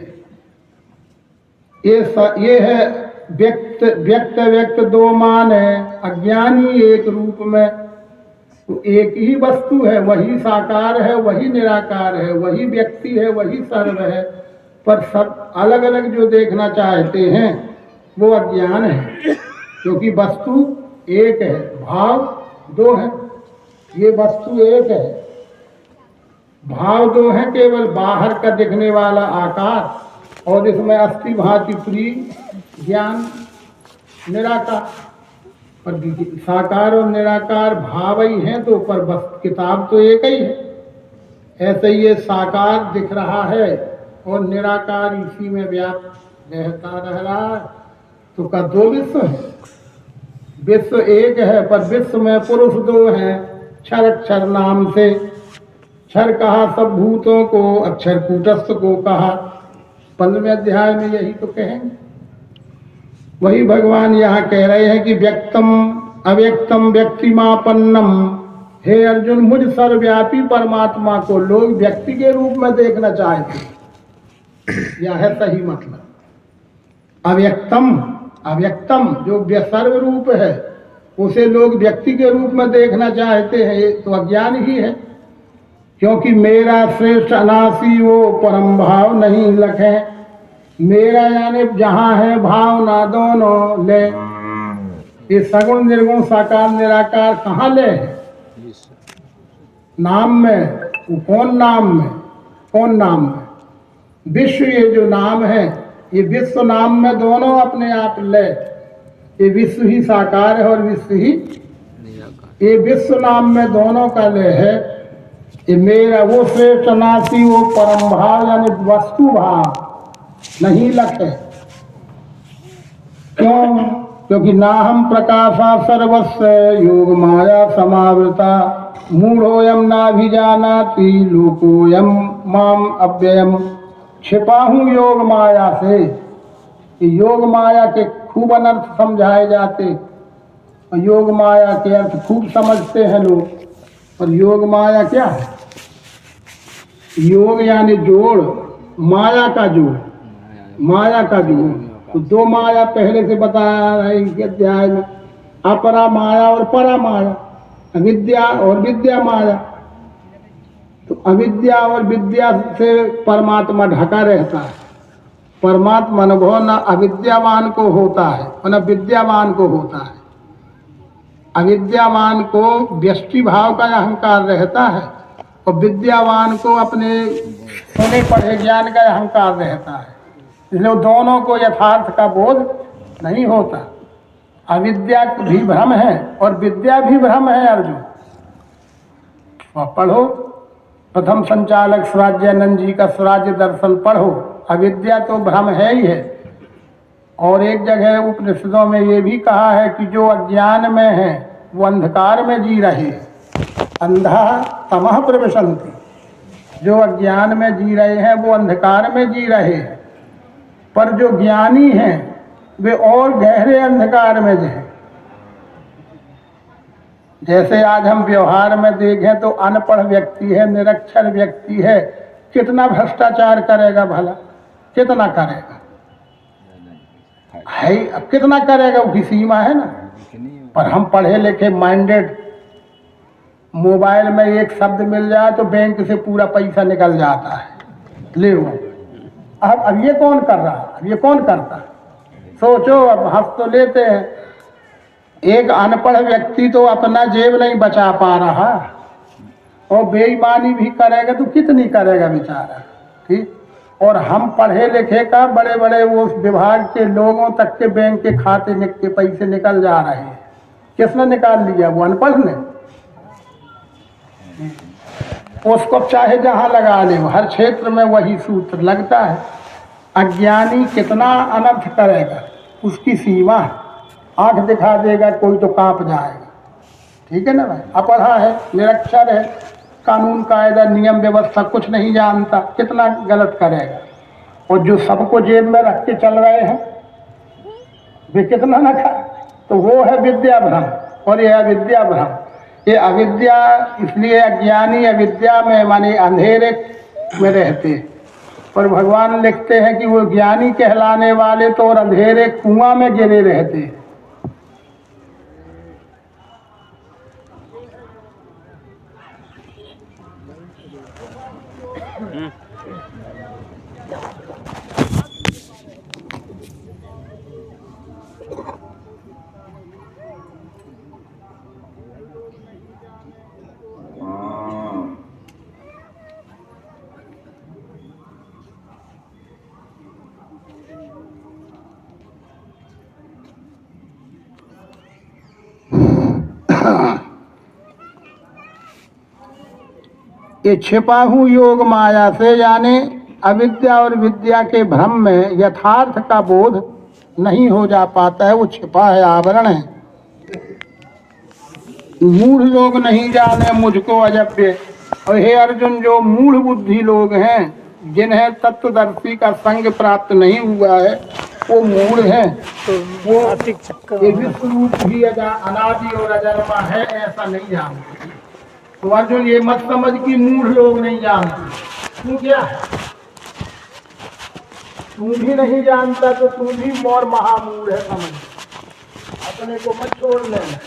है व्यक्त दो मान है, अज्ञानी एक रूप में। तो एक ही वस्तु है, वही साकार है, वही निराकार है, वही व्यक्ति है, वही सर्व है, पर सब अलग अलग जो देखना चाहते हैं वो अज्ञान है। क्योंकि वस्तु एक है, भाव दो है। ये वस्तु एक है, भाव दो है, केवल बाहर का दिखने वाला आकार और इसमें अस्थि भांति प्रिय ज्ञान निराकार। पर साकार और निराकार भाव ही है, तो पर बस किताब तो एक ही है। ऐसे ये साकार दिख रहा है और निराकार इसी में व्याप्त रहता रह रहा है। तो का दो विश्व है, विश्व एक है पर विश्व में पुरुष दो हैं। क्षर अक्षर नाम से क्षर कहा सब भूतों को, अक्षर कूटस्थ को कहा। 15वें अध्याय में यही तो कहेंगे। वही भगवान यहाँ कह रहे हैं कि व्यक्तम अव्यक्तम व्यक्तिमापन्नम। हे अर्जुन, मुझ सर्वव्यापी परमात्मा को लोग व्यक्ति के रूप में देखना चाहते। यह है सही मतलब। अव्यक्तम जो सर्व रूप है उसे लोग व्यक्ति के रूप में देखना चाहते हैं, ये तो अज्ञान ही है। क्योंकि मेरा श्रेष्ठ अनासी वो परम भाव नहीं लखे। मेरा यानी जहाँ है भावना दोनों ले। ये सगुण निर्गुण साकार निराकार कहाँ ले है? नाम में। वो कौन नाम में? कौन नाम में? विश्व, ये जो नाम है, ये विश्व नाम में दोनों अपने आप ले। ये विश्व ही साकार है और विश्व ही, ये विश्व नाम में दोनों का ले है। ये मेरा वो श्रेष्ठ नासी वो परम भाव यानी वस्तु भाव नहीं लखे। क्यों? क्योंकि ना हम प्रकाशा सर्वस्व योग माया समावृता। मूढ़ोयम नाभिजानाति लोकोयम माम अव्ययम। छिपा हूँ योग माया से। योग माया के खूब अनर्थ समझाए जाते और योग माया के अर्थ खूब समझते हैं लोग। और योग माया क्या है? योग यानी जोड़, माया का जोड़, माया का जोड़। तो दो माया पहले से बताया है इस अध्याय में, अपरा माया और परा माया, अविद्या और विद्या माया। तो अविद्या और विद्या से परमात्मा ढका रहता है। परमात्मा अनुभव न अविद्यावान को होता है और न विद्यावान को होता है। अविद्यावान को व्यष्टि भाव का अहंकार रहता है और विद्यावान को अपने सुने पढ़े ज्ञान का अहंकार रहता है। इसलिए दोनों को यथार्थ का बोध नहीं होता। अविद्या भी भ्रम है और विद्या भी भ्रम है अर्जुन। पढ़ो प्रथम संचालक स्वराज्यानंद जी का स्वराज्य दर्शन पढ़ो। अविद्या तो भ्रम है ही है। और एक जगह उपनिषदों में ये भी कहा है कि जो अज्ञान में है वो अंधकार में जी रहे। अंधा तमः प्रविशन्ति। जो अज्ञान में जी रहे हैं वो अंधकार में जी रहे हैं। पर जो ज्ञानी हैं वे और गहरे अंधकार में हैं। जैसे आज हम व्यवहार में देखें तो अनपढ़ व्यक्ति है, निरक्षर व्यक्ति है, कितना भ्रष्टाचार करेगा भला? कितना करेगा? है अब कितना करेगा, उसकी सीमा है ना। पर हम पढ़े लिखे माइंडेड, मोबाइल में एक शब्द मिल जाए तो बैंक से पूरा पैसा निकल जाता है। ले वो अब ये कौन कर रहा है? अब ये कौन करता है? सोचो, अब हंस तो लेते हैं। एक अनपढ़ व्यक्ति तो अपना जेब नहीं बचा पा रहा और बेईमानी भी करेगा तो कितनी करेगा बेचारा। ठीक। और हम पढ़े लिखे का बड़े बड़े वो विभाग के लोगों तक के बैंक के खाते के पैसे निकल जा रहे हैं। किसने निकाल लिया? वो अनपढ़ ने। उसको चाहे जहाँ लगा ले, हर क्षेत्र में वही सूत्र लगता है। अज्ञानी कितना अनर्थ करेगा उसकी सीमा। आंख दिखा देगा कोई तो कांप जाएगा। ठीक है ना भाई? अपढ़ा है, निरक्षर है, कानून कायदा नियम व्यवस्था कुछ नहीं जानता, कितना गलत करेगा। और जो सबको जेब में रख के चल रहे हैं वे कितना न खा। तो वो है विद्या भ्रम और ये अविद्या भ्रम। ये अविद्या इसलिए अज्ञानी अविद्या में माने अंधेरे में रहते हैं। पर भगवान लिखते हैं कि वो ज्ञानी कहलाने वाले तो और अंधेरे कुआं में गिरे रहते हैं। ये छिपा हूँ योग माया से यानी अविद्या और विद्या के भ्रम में यथार्थ का बोध नहीं हो जा पाता है। वो छिपा है, आवरण है। मूढ़ लोग नहीं जाने मुझको अजब्य। और हे अर्जुन, जो मूढ़ बुद्धि लोग हैं, जिन्हें तत्वदर्शी का संग प्राप्त नहीं हुआ है, वो मूढ़ हैं। वो ये विश्व रूप भी अनादि और अजन्मा है ऐसा नहीं जानते। तो अर्जुन ये मत समझ कि मूढ़ लोग नहीं जानते। तू क्या है? तू भी नहीं जानता तो तू भी और महामूढ़ है। समझ, अपने को मत छोड़ लेना।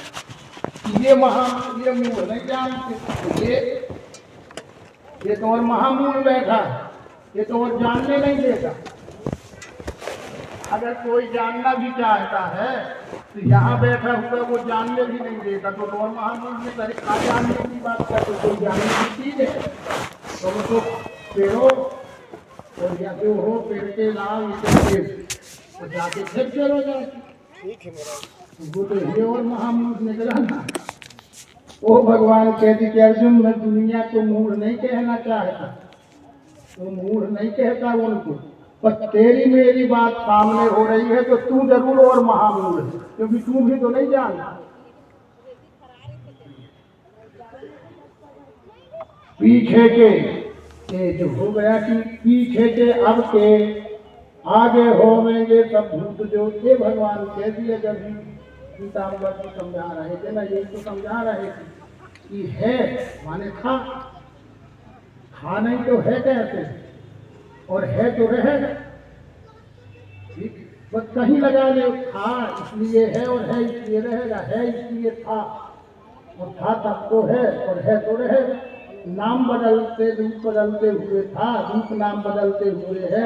ये मूल नहीं जानते। ये तो और महामूल बैठा है, ये तो और जानने नहीं देता। अगर कोई जानना भी चाहता है तो यहाँ बैठा हुआ वो जानने भी नहीं देता। तो और महामूल में तरीका जानने की बात करते, कोई जानने की चीज है तो वो तो पेड़ो और या जो हो पेड़ के नाम इसे तो जाके फिर पेड़ हो जाती। ठीक है मेरा वो तो ये और महामूल निकला ना। वो भगवान कहती कि अर्जुन मैं दुनिया को मूढ़ नहीं कहना चाहता, तो मूढ़ नहीं कहता उनको, पर तेरी मेरी बात सामने हो रही है तो तू जरूर और महामूढ़ है, क्योंकि तू भी तो नहीं जानता। पीछे के ये जो हो गया कि पीछे के अब के आगे होवेंगे सब भूत जो, ये भगवान कह दिए जब गीताम्बर को समझा रहे थे ना, ये तो समझा रहे थे कि है माने था नहीं तो है कैसे, और है तो रहेगा। ठीक, बस कहीं लगा ले, था इसलिए है और है इसलिए रहेगा, है इसलिए था और था तब तो है और है तो रहेगा। नाम बदलते रूप बदलते हुए था, रूप नाम बदलते हुए है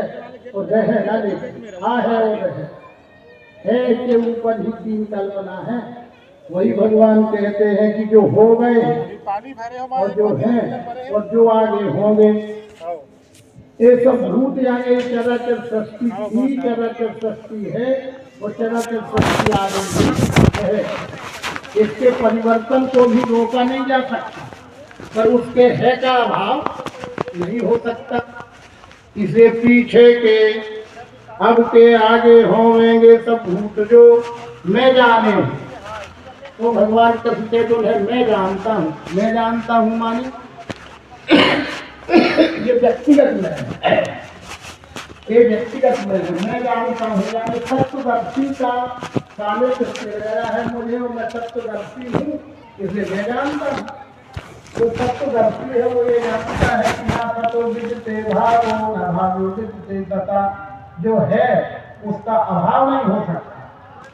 और रहेगा, लेकिन था है और रहे है के ऊपर ही तीन कल्पना है। वही भगवान कहते हैं कि जो हो गए और जो हैं और जो आगे होंगे, ये सब भूत यानी चराचर सृष्टि ही चराचर सृष्टि है और चराचर सृष्टि आगे है। इसके परिवर्तन को भी रोका नहीं जा सकता, पर उसके है का अभाव नहीं हो सकता। इसे पीछे के अब के आगे होंगे सब भूत जो मैं जाने हूँ। तो भगवान कहते तो है मैं जानता हूँ मानी ये व्यक्तिगत में है, ये व्यक्तिगत में है। मैं जानता हूँ यानी तत्वदर्शी का काले से रहा है मुझे और मैं तत्वदर्शी हूँ, इसलिए मैं जानता हूँ। जो तत्वदर्शी है वो ये जानता है कि यहाँ तत्व विदिते भावो न भावो विदिते तथा, जो है उसका अभाव नहीं हो सकता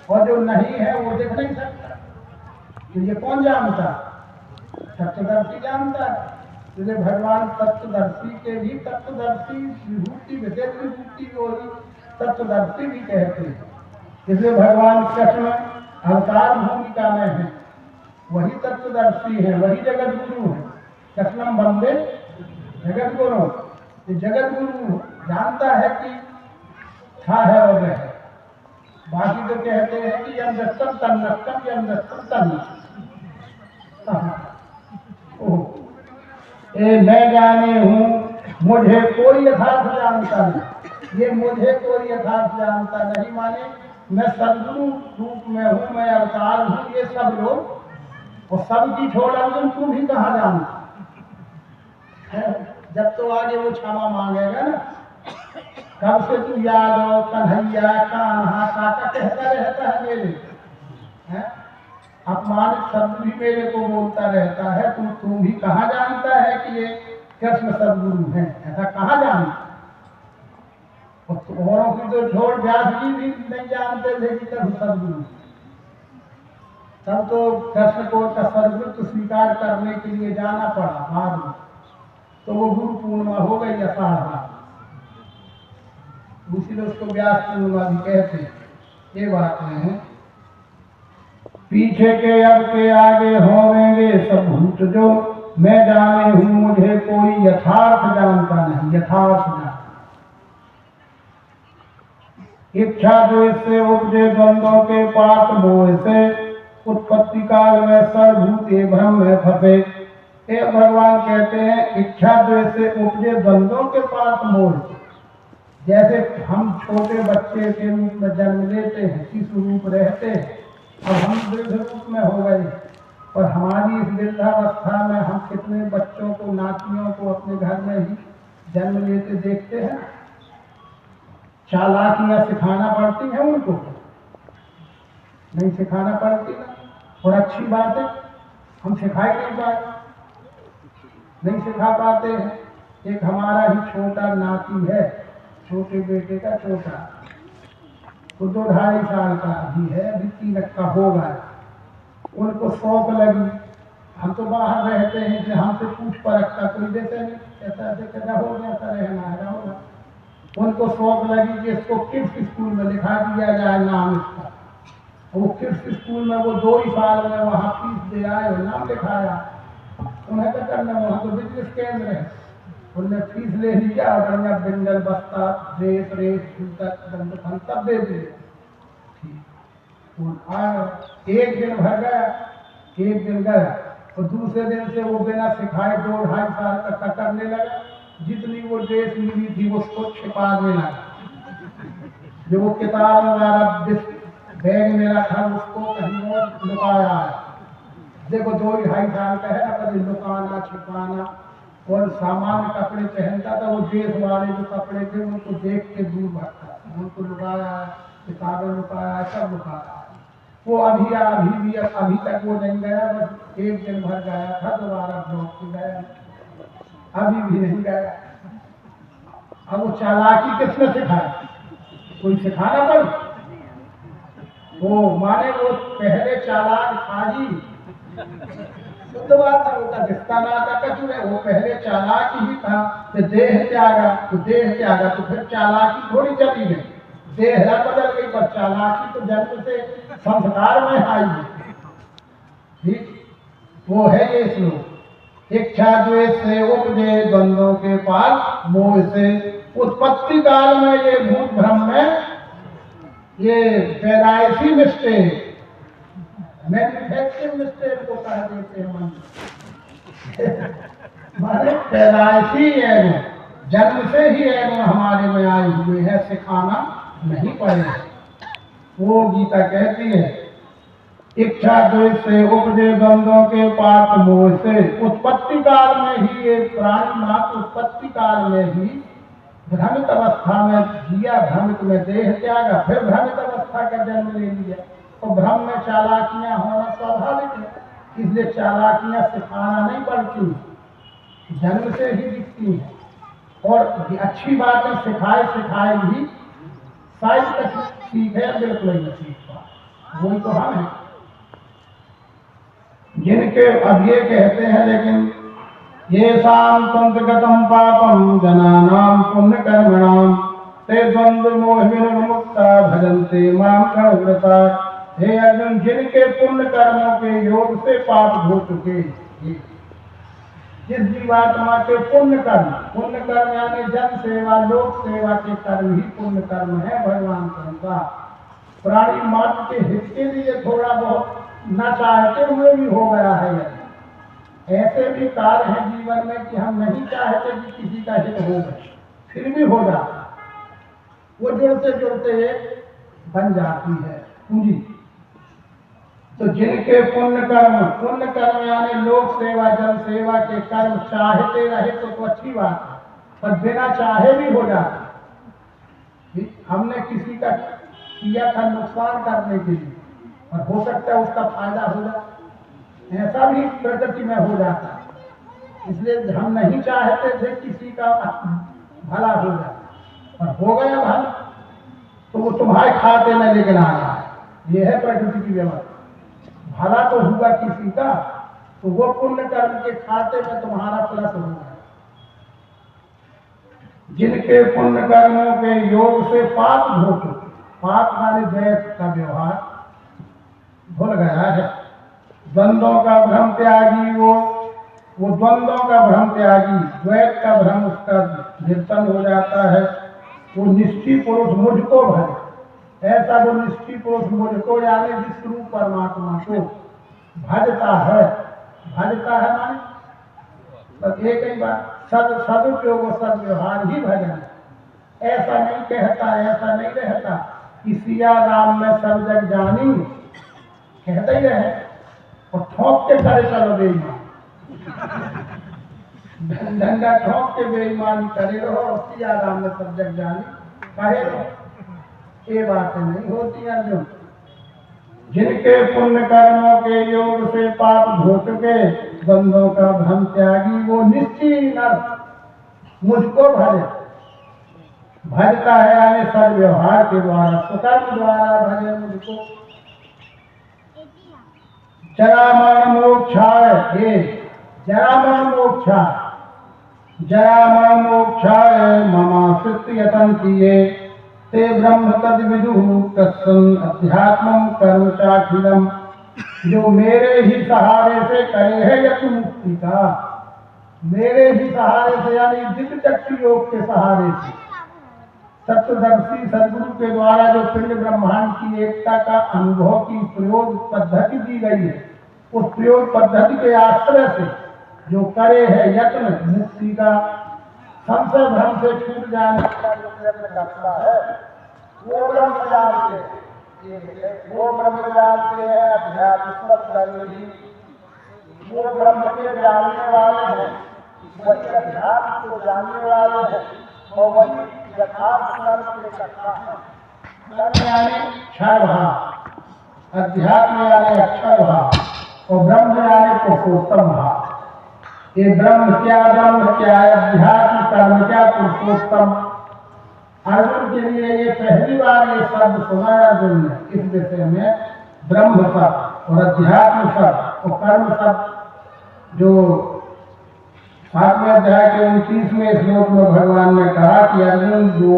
और जो नहीं है वो दिख नहीं सकता। तो ये कौन जानता? तत्वदर्शी जानता है। इसलिए भगवान तत्वदर्शी के भी तत्वदर्शी विभूति विशेष विभूति को तत्वदर्शी भी कहते हैं। इसलिए भगवान कृष्ण अवतार भूमिका में है, वही तत्वदर्शी है, वही जगत गुरु है। कृष्णम वंदे जगत गुरु, ये जगत गुरु जानता है कि था है और है। बाकी तो कहते हैं कि यमदस्तम तन्नस्तम यमदस्तम तन्नस्तम। मैं जाने हूँ मुझे कोई यथार्थ जानता नहीं। ये मुझे कोई यथार्थ जानता नहीं माने मैं सदगुरु रूप में हूँ, मैं अवतार हूँ, ये सब लोग और सब की छोड़ अर्जुन तू भी कहाँ जानता है। जब तो आगे वो क्षमा मांगेगा ना, कब से तू यादव कन्हैया कान्हा काका कहता रहता है मेरे, है अपमानित शब्द भी मेरे को बोलता रहता है, तू भी कहाँ जानता है कि ये कृष्ण सदगुरु हैं, ऐसा कहाँ जानता। औरों की तो छोड़ व्यास जी भी नहीं जानते थे कि कृष्ण सदगुरु, तब तो कृष्ण को सदगुरु स्वीकार करने के लिए जाना पड़ा बाद में, तो वो गुरु पूर्णिमा हो गई असार, दूसरी उसको व्यास पूर्णिमा भी कहते हैं। ये बात है। पीछे के अब के आगे होंगे सब भूत जो मैं जाने हूँ मुझे कोई यथार्थ जानता नहीं, यथार्थ जानता। इच्छा द्वेष से उपजे द्वंद्वों के पात मोह से उत्पत्ति काल में सर्वभूत भ्रम में फंसे। एक भगवान कहते हैं इच्छा द्वेष से उपजे द्वंद्वों के पात मोह, जैसे हम छोटे बच्चे के रूप में जन्म लेते हैं, शिशु रूप रहते हैं, अब हम वृद्ध रूप में हो गए और हमारी इस वृद्धावस्था में हम कितने बच्चों को नातियों को अपने घर में ही जन्म लेते देखते हैं। चालाकियां सिखाना पड़ती हैं उनको, नहीं सिखाना पड़ती ना, और अच्छी बात है हम सिखाई नहीं पाते, नहीं सिखा पाते हैं। एक हमारा ही छोटा नाती है, छोटे बेटे का छोटा, वो 2-2.5 साल का भी है, अभी 3 का होगा। उनको शौक लगी। हम तो बाहर रहते हैं कि हमसे पूछ परख का कोई देते नहीं, कहता ऐसे कहता हो गया था रहना है होगा। उनको शौक लगी कि इसको किड्स स्कूल में लिखा दिया जाए नाम इसका। वो किड्स स्कूल में वो 2 ही साल में वहाँ फीस दे आए और नाम लिखाया। उन्हें तो करना, वहाँ तो बिजनेस केंद्र है। उनने फीस ले लिया और बढ़िया बिंडल बस्ता ड्रेस रेस जूता सब दे दिए। एक दिन भर गया, एक दिन गया और दूसरे दिन से वो बिना सिखाए 2-2.5 साल तक करने लगा। जितनी वो ड्रेस मिली थी उसको छिपाने लगा। जो वो किताब वगैरह बैग में रखा उसको कहीं और लुकाया है। देखो 2-2.5 साल का है ना, कभी लुकाना छिपाना। और सामान्य कपड़े पहनता था, वो ड्रेस वाले जो कपड़े थे उनको देख के दूर भागता था। उनको लुकाया है, किताबें लुकाया है, सब लुकाया है। वो अभी तक वो नहीं गया, बस एक दिन भर गया था, दोबारा लौट के गया, अभी भी नहीं गया। अब वो चालाकी किसने सिखाया? कोई सिखाना पड़ वो माने वो पहले चालाक था ही, शुद्ध बात है, उनका रिश्ता नाता कछु है। वो पहले चालाक ही था कि देह त्यागा, तो देह त्यागा तो फिर चालाकी थोड़ी चली गई, देह बदल गई, पर चालाकी तो जन्म से संस्कार में आई है। ठीक वो है ये श्लोक, इच्छा द्वेष से उपजे द्वंद्वों के पार मोह से। उत्पत्ति काल में ये भूत भ्रम में ये पैदाइशी मिस्टेक, मैन्युफैक्चरिंग मिस्टेक को कह देते हैं मन माने पैदाइशी एवं जन्म से ही एवं हमारे में आई हुई है, सिखाना नहीं पड़ेगा। वो गीता कहती है इच्छा द्वेष से उपजे द्वंद्वों के पाप मोह से। उत्पत्ति काल में ही ये प्राणी मात्र उत्पत्ति काल में ही भ्रमित अवस्था में जिया, भ्रमित में देह त्यागा, फिर भ्रमित अवस्था का जन्म ले लिया। तो भ्रम में चालाकियां होना स्वाभाविक है, इसलिए चालाकियां सिखाना नहीं पड़ती, जन्म से ही दिखती हैं। और अच्छी बात है, सिखाए भी शायद तक सीखे, बिल्कुल नहीं सीख पा, वही तो हम है जिनके अब ये कहते हैं। लेकिन ये शाम तंत्रगतम पापम जनानाम पुण्य कर्मणाम ते द्वंद्व मोह विमुक्ता भजन्ते माम प्रणव्रता। हे अर्जुन, जिनके पुण्य कर्मों के योग से पाप धो चुके, जिस जीवात्मा के पुण्य कर्म यानी जन सेवा लोक सेवा के कर्म ही पुण्य कर्म है भगवान का। प्राणी मात्र के हित के लिए थोड़ा बहुत न चाहते हुए भी हो गया है। ऐसे भी कार्य हैं जीवन में कि हम नहीं चाहते कि किसी का हित हो गए, फिर भी हो जाता, वो जुड़ते जुड़ते बन जाती है पूंजी। तो जिनके पुण्य कर्म यानी लोक सेवा जन सेवा के कर्म चाहते रहे तो अच्छी बात है, पर बिना चाहे भी हो जाता। हमने किसी का किया था नुकसान करने के लिए, और हो सकता है उसका फायदा हो जाए, ऐसा भी प्रकृति में हो जाता है। इसलिए हम नहीं चाहते थे किसी का भला हो जाए, और हो गया भला तो वो तुम्हारे खाते में लेकर आया है। ये है प्रकृति की व्यवस्था। भला तो हुआ किसी का तो वो पुण्य कर्म के खाते में तुम्हारा प्लस होगा। जिनके पुण्य कर्मों के योग से पाप धो चुके, पाप वाले द्वैत का व्यवहार भूल गया है। द्वंद्वों का भ्रम त्यागी, वो द्वंद्वों का भ्रम त्यागी, द्वैत का भ्रम उसका निर्तन हो जाता है। वो निश्चित पुरुष मुझको भज, ऐसा वो निश्चित पुरुष मुझको यानी विष्णु परमात्मा को भजता है। माने बस एक ही बात, सदुपयोग और सदव्यवहार ही भजन है। ऐसा नहीं कहता, ऐसा नहीं रहता कि सिया राम में सब जग जानी, कहते ही रहे और ठोक के करे चलो बेईमान, डंडा ठोक के बेईमानी करे रहो और सिया राम में सब जग जानी कहे रहो। ये बातें नहीं होती अर्जुन। जिनके पुण्य कर्मों के योग से पाप धो चुके, द्वंद्वों का भ्रम त्यागी, वो निश्चित मुझको भजता है यानी सद्व्यवहार के द्वारा, सुकर्म द्वारा भजे मुझको। जरामरण मोक्षाय ये जरामरण मोक्षाय जरामरण मोक्षाय ममाश्रित्य यतन्ति ये ते ब्रह्म तद विदुः तत्सन् अध्यात्मं कर्म चाखिलम्। जो मेरे ही सहारे से करे है यत्न मुक्ति का, मेरे ही सहारे से यानी दिव्य चक्षु योग के सहारे से सप्तदर्शी सदगुरु के द्वारा जो पिंड ब्रह्मांड की एकता का अनुभव की प्रयोग पद्धति दी गई है, उस प्रयोग पद्धति के आश्रय से जो करे है यत्न मुक्ति का, संशय भ्रम से छूट जाने का जो प्रयत्न करता है वो ब्रह्म जानते हैं, वो ब्रह्म जानते हैं। अध्यात्म कर्मी वो ब्रह्म के जानने वाले हैं, वही अध्यात्म को जानने वाले हैं और वही यथार्थ कर्म के करता है। कर्म यानी क्षय भाव, अध्यात्म यानी अक्षय भाव और ब्रह्म यानी पुरुषोत्तम भाव। ये ब्रह्म क्या है, अध्यात्म कर्म क्या, पुरुषोत्तम। अर्जुन के लिए ये पहली बार ये शब्द सुना अर्जुन ने इस विषय में, ब्रह्म शब्द और अध्यात्म शब्द और कर्म शब्द। जो 7वें अध्याय के 29वें श्लोक में भगवान ने कहा कि अर्जुन जो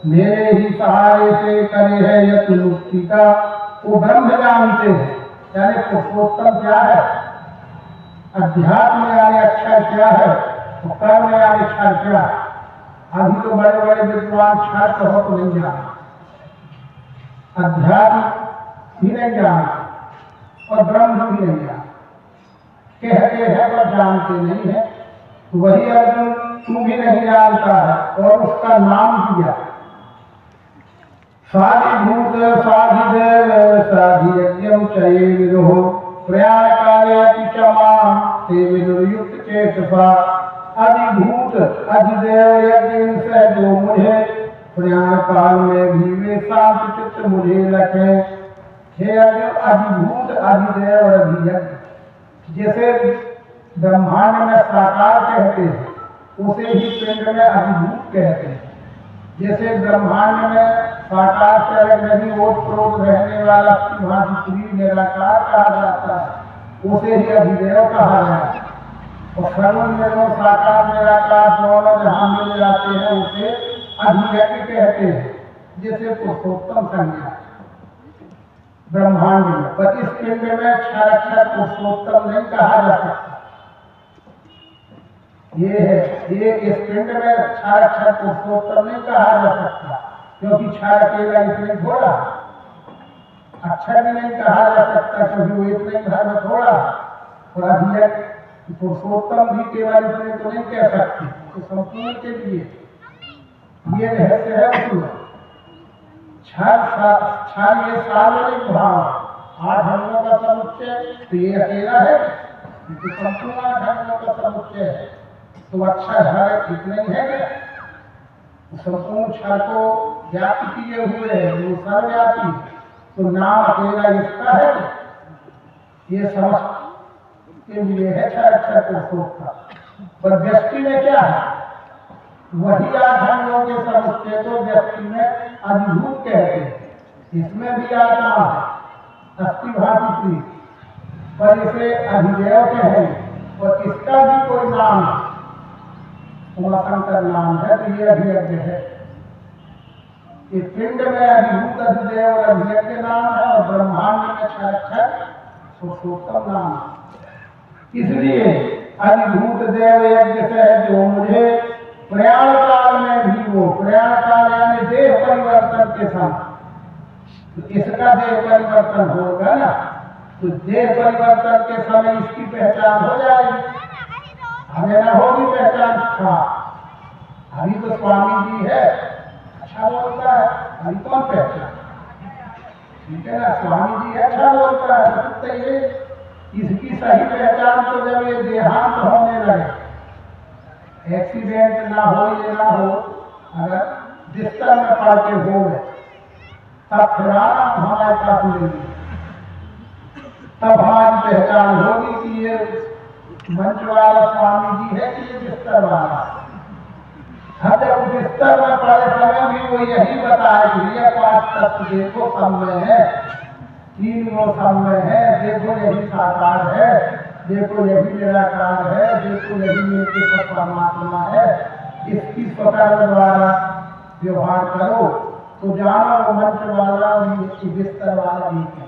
मेरे ही सहारे से करे है यत्न मुक्ति का, वो ब्रह्म जानते हैं। यानी पुरुषोत्तम क्या है, अध्यात्म यानी अक्षय क्या है और कर्म यानी क्षय क्या है। अभी तो बड़े बड़े विद्वान क्षय कहो तो नहीं जाना, अध्यात्म भी नहीं जाना और ब्रह्म भी नहीं जाना, कहते हैं पर जानते नहीं है। वही अर्जुन तू भी नहीं जानता है और उसका नाम दिया साधिभूत साधिदेव साधियज्ञम चये विदुः प्रयाण काले क्षमा ते विदुर्युक्त चेतसा। अधिभूत अधिदेव यज्ञ से जो मुझे प्रयाण काल में भी वे शांत चित्त मुझे रखे। हे अधिभूत अधिदेव और अधियज्ञ, जैसे ब्रह्मांड में साकार कहते हैं उसे ही पिंड में अधिभूत कहते हैं। जैसे ब्रह्मांड में साकार से अलग नहीं ओत प्रोत रहने वाला भांति निराकार कहा जाता है, उसे ही अधिदेव कहा जाता है। और सर्वनिर्गुण साकार निराकार दोनों जहां मिल जाते हैं उसे अधियज्ञ कहते हैं। जैसे पुरुषोत्तम संज्ञा ब्रह्मांड में, पर इस पिंड में क्षर पुरुषोत्तम नहीं कहा जा सकता। ये है, ये इस पिंड में क्षर पुरुषोत्तम नहीं कहा जा सकता, क्योंकि क्षर अकेला इसमें थोड़ा, अक्षर भी नहीं कहा जा सकता क्योंकि वो इतने घर में थोड़ा, और अधियज्ञ पुरुषोत्तम भी केवल इसमें तो नहीं कह सकते, तो संपूर्ण के लिए ये रहस्य है उसमें। क्षर ये सार्वजनिक भाव 8 अंगों का समुच्चय, तो ये अकेला है, तो संपूर्ण 8 अंगों का समुच्चय है। तो अक्षर है इतने ही है क्या? संपूर्ण क्षर को व्याप्त किए हुए है, वो सर्वव्यापी, तो नाम अकेला इसका है। ये समझ के लिए है क्षर अक्षर पुरुषोत्तम का। पर व्यक्ति में क्या है, वही 8 अंगों के समुच्चय को व्यक्ति में अधिभूत कहते हैं। इसमें भी आत्मा है, अस्थि भाति, पर इसे अधिदेव कहें और इसका भी कोई नाम है, उमाशंकर नाम है, तो ये अभियज्ञ है। इस पिंड में अधिभूत अधिदेव और अभियज्ञ नाम है और ब्रह्मांड में क्षर पुरुषोत्तम नाम है। इसलिए अधिभूत देव यज्ञ से जो मुझे प्रयाण काल में भी, वो प्रयाण काल यानी देह परिवर्तन के साथ, तो इसका देह परिवर्तन होगा ना, तो देह परिवर्तन के समय इसकी पहचान हो जाएगी। हमें ना होगी पहचान। था अभी तो स्वामी जी है, अच्छा बोलता है, अभी कौन पहचान, ठीक है ना, स्वामी जी अच्छा बोलता है, तो ये इसकी सही पहचान तो जब ये देहांत होने लगे, एक्सीडेंट ना हो, ये ना हो, अगर बिस्तर में पड़ के हो गए, तब फिर हमारे पास मिलेगी, तब हमारी पहचान होगी कि ये मंच वाला स्वामी जी है कि ये बिस्तर वाला। हाँ, जब बिस्तर में पड़े समय भी वो यही बताए कि ये 5 तत्व देखो सब में है, तीन वो सामने है, देखो यही साकार है, देखो यही निराकार है, देखो यही मेरे सब परमात्मा है। इसकी स्वतः द्वारा व्यवहार करो तो जानो वो मंच वाला बिस्तर वाला एक है।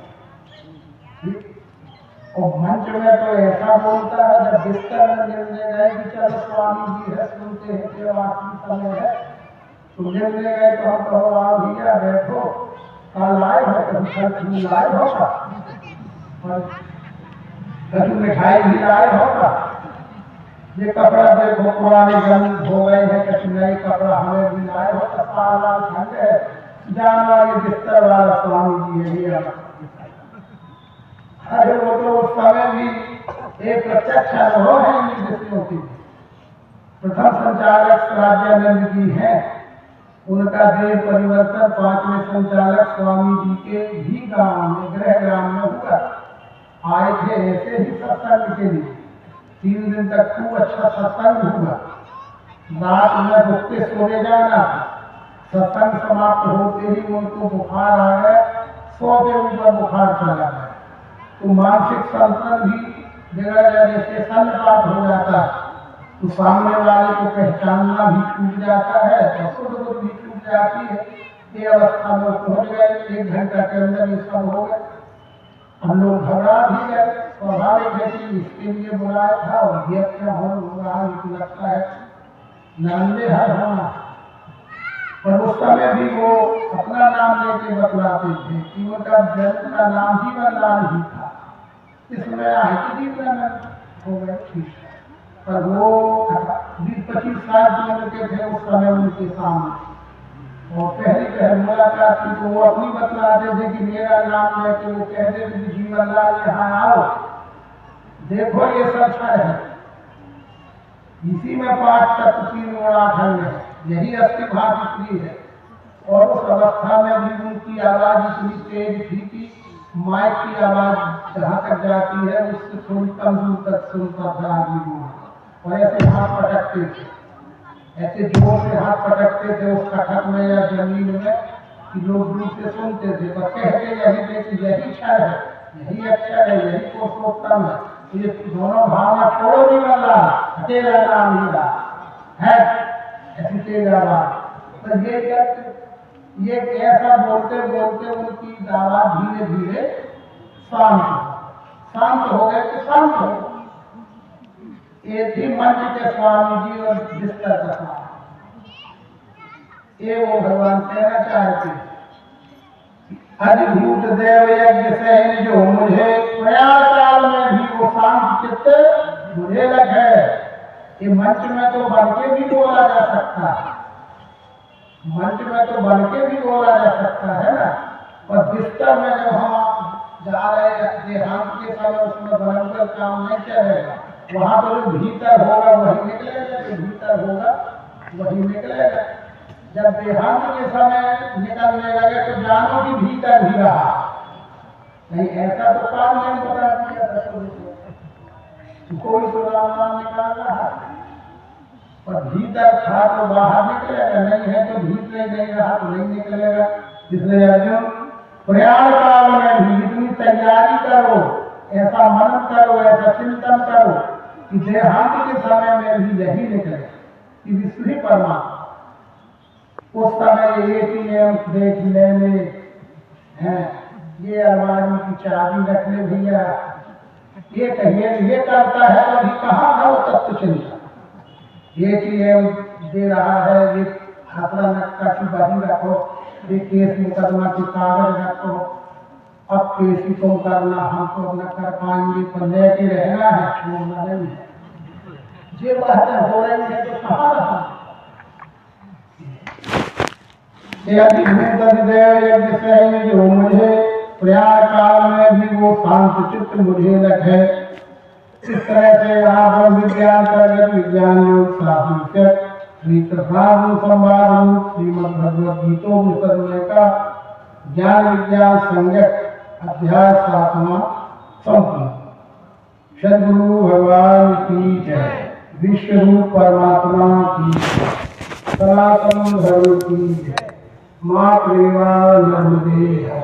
और मंच में तो ऐसा बोलता है, जब बिस्तर में मिलने गए कि चलो स्वामी जी है, सुनते हैं कि आखिरी समय है, तो मिलने गए तो हम कहो आओ भैया बैठो, कल आए हो कभी कल तुम लाए होगा, कभी मिठाई भी लाए होगा, ये कपड़ा देखो पुराने गंद हो गए हैं, कभी नई कपड़ा हमें भी लाए होगा, सारा ठंड है, जाना ये बिस्तर वाला स्वामी जी है। अरे वो तो उस समय भी एक प्रत्यक्ष अनुभव है इन विषयों की। प्रथम संचालक राज्यानंद जी हैं, उनका देह परिवर्तन पांचवें संचालक स्वामी जी के भी गांव में गृह ग्राम में हुआ। आए थे ऐसे ही सत्संग के लिए, 3 दिन तक खूब अच्छा सत्संग हुआ। रात में रुकते सोने जाना, सत्संग समाप्त होते ही उनको बुखार आ गया, 100 के ऊपर बुखार चला गया। तो मानसिक संतुलन भी बिगड़ गया, जैसे सन्नपात हो जाता है तो सामने वाले को पहचानना भी छूट जाता है और सुध बुध भी छूट जाती है। ये अवस्था में पहुंच गए, 1 घंटा के अंदर ये सब हो गए। हम लोग घबरा भी गए, स्वाभाविक है कि इसके लिए बुलाया था और ये क्या हो रहा है, लगता है नांदे हर होना। पर उस समय भी वो अपना नाम लेके बतलाते थे कि उनका जन्म का नाम ही वरदान ही था। इसमें हो गए ठीक है, पर वो 20-25 साल की उम्र के थे उस समय उनके सामने, और पहली मुलाकात की तो वो अपनी बतलाते थे कि मेरा नाम लेके वो कहते थे कि जीवन लाल यहाँ आओ, देखो ये सच है, इसी में 5 तत्व 3 और 8 अंग है, यही अस्थि भाती है। और उस अवस्था में भी उनकी आवाज इतनी तेज थी कि माइक की आवाज जहाँ तक जाती है उससे थोड़ी कम दूर तक सुनता था आदमी। और ऐसे हाथ पटकते थे, ऐसे जोर से हाथ पटकते थे उस कटक में या जमीन में कि लोग दूर से सुनते थे। पर कहते यही थे कि यही क्षण है, यही अक्षर है, यही पुरुषोत्तम है। ये दोनों भावना छोड़ो नहीं वाला, तेरा नाम ही है ऐसी तेज आवाज। तो ये ऐसा बोलते बोलते उनकी आवाज धीरे धीरे शांत हो गए कि शांत हो। एक ही मंच के स्वामी जी और बिस्तर का स्वामी, ये वो भगवान कहना चाहते अधिभूत देव यज्ञ सहन जो मुझे प्रयाण काल में भी वो शांत चित्त मुझे लगे। ये मंच में तो बन के भी बोला जा सकता है, मंच में तो बन के भी बोला जा सकता है ना, और बिस्तर में जब हम जा रहे हैं देहांत के समय उसमें बनकर काम नहीं चलेगा, वहां तो जो भीतर होगा वही निकलेगा, जो भीतर होगा वही निकलेगा। जब देहांत के समय निकलने लगे तो जानो कि भीतर ही रहा, नहीं ऐसा तो काम नहीं बता दिया कोई तो राम निकाल रहा, पर भीतर था तो बाहर निकलेगा, नहीं है तो भीतर नहीं रहा तो नहीं निकलेगा। इसलिए अर्जुन प्रयाण काल में भी इतनी तैयारी करो, ऐसा मनन करो, ऐसा चिंतन करो कि देहांत के समय में भी यही निकले कि विष्णु ही परमात्मा। उस समय एक ही देख लेने हैं, ये अलमारी की चाबी रख ले भैया, ये कहिए ये करता है तो अभी कहाँ है वो तत्व चिंता। ये चीज दे रहा है, ये खतरा नक्शा की बही रखो, ये केस मुकदमा की कागज रखो, अब केस ही तुम करना, हम तो न कर पाएंगे, पर लेके रहना है, छोड़ना नहीं है। ये बातें हो रही है तो कहाँ रहा जो मुझे प्रयाण काल में भी वो शांत चित्त मुझे लगे। इस तरह से यहाँ विज्ञान प्रगत विज्ञान योग साहित्य श्री कृष्णार्जुन संवाद श्रीमद भगवद गीतोपनिषद का ज्ञान विज्ञान संगत अध्याय 7वां संपूर्ण। सद्गुरु भगवान की जय, विश्व रूप परमात्मा की जय, सनातन धर्म की जय, माँ प्रेमा नर्मदे है।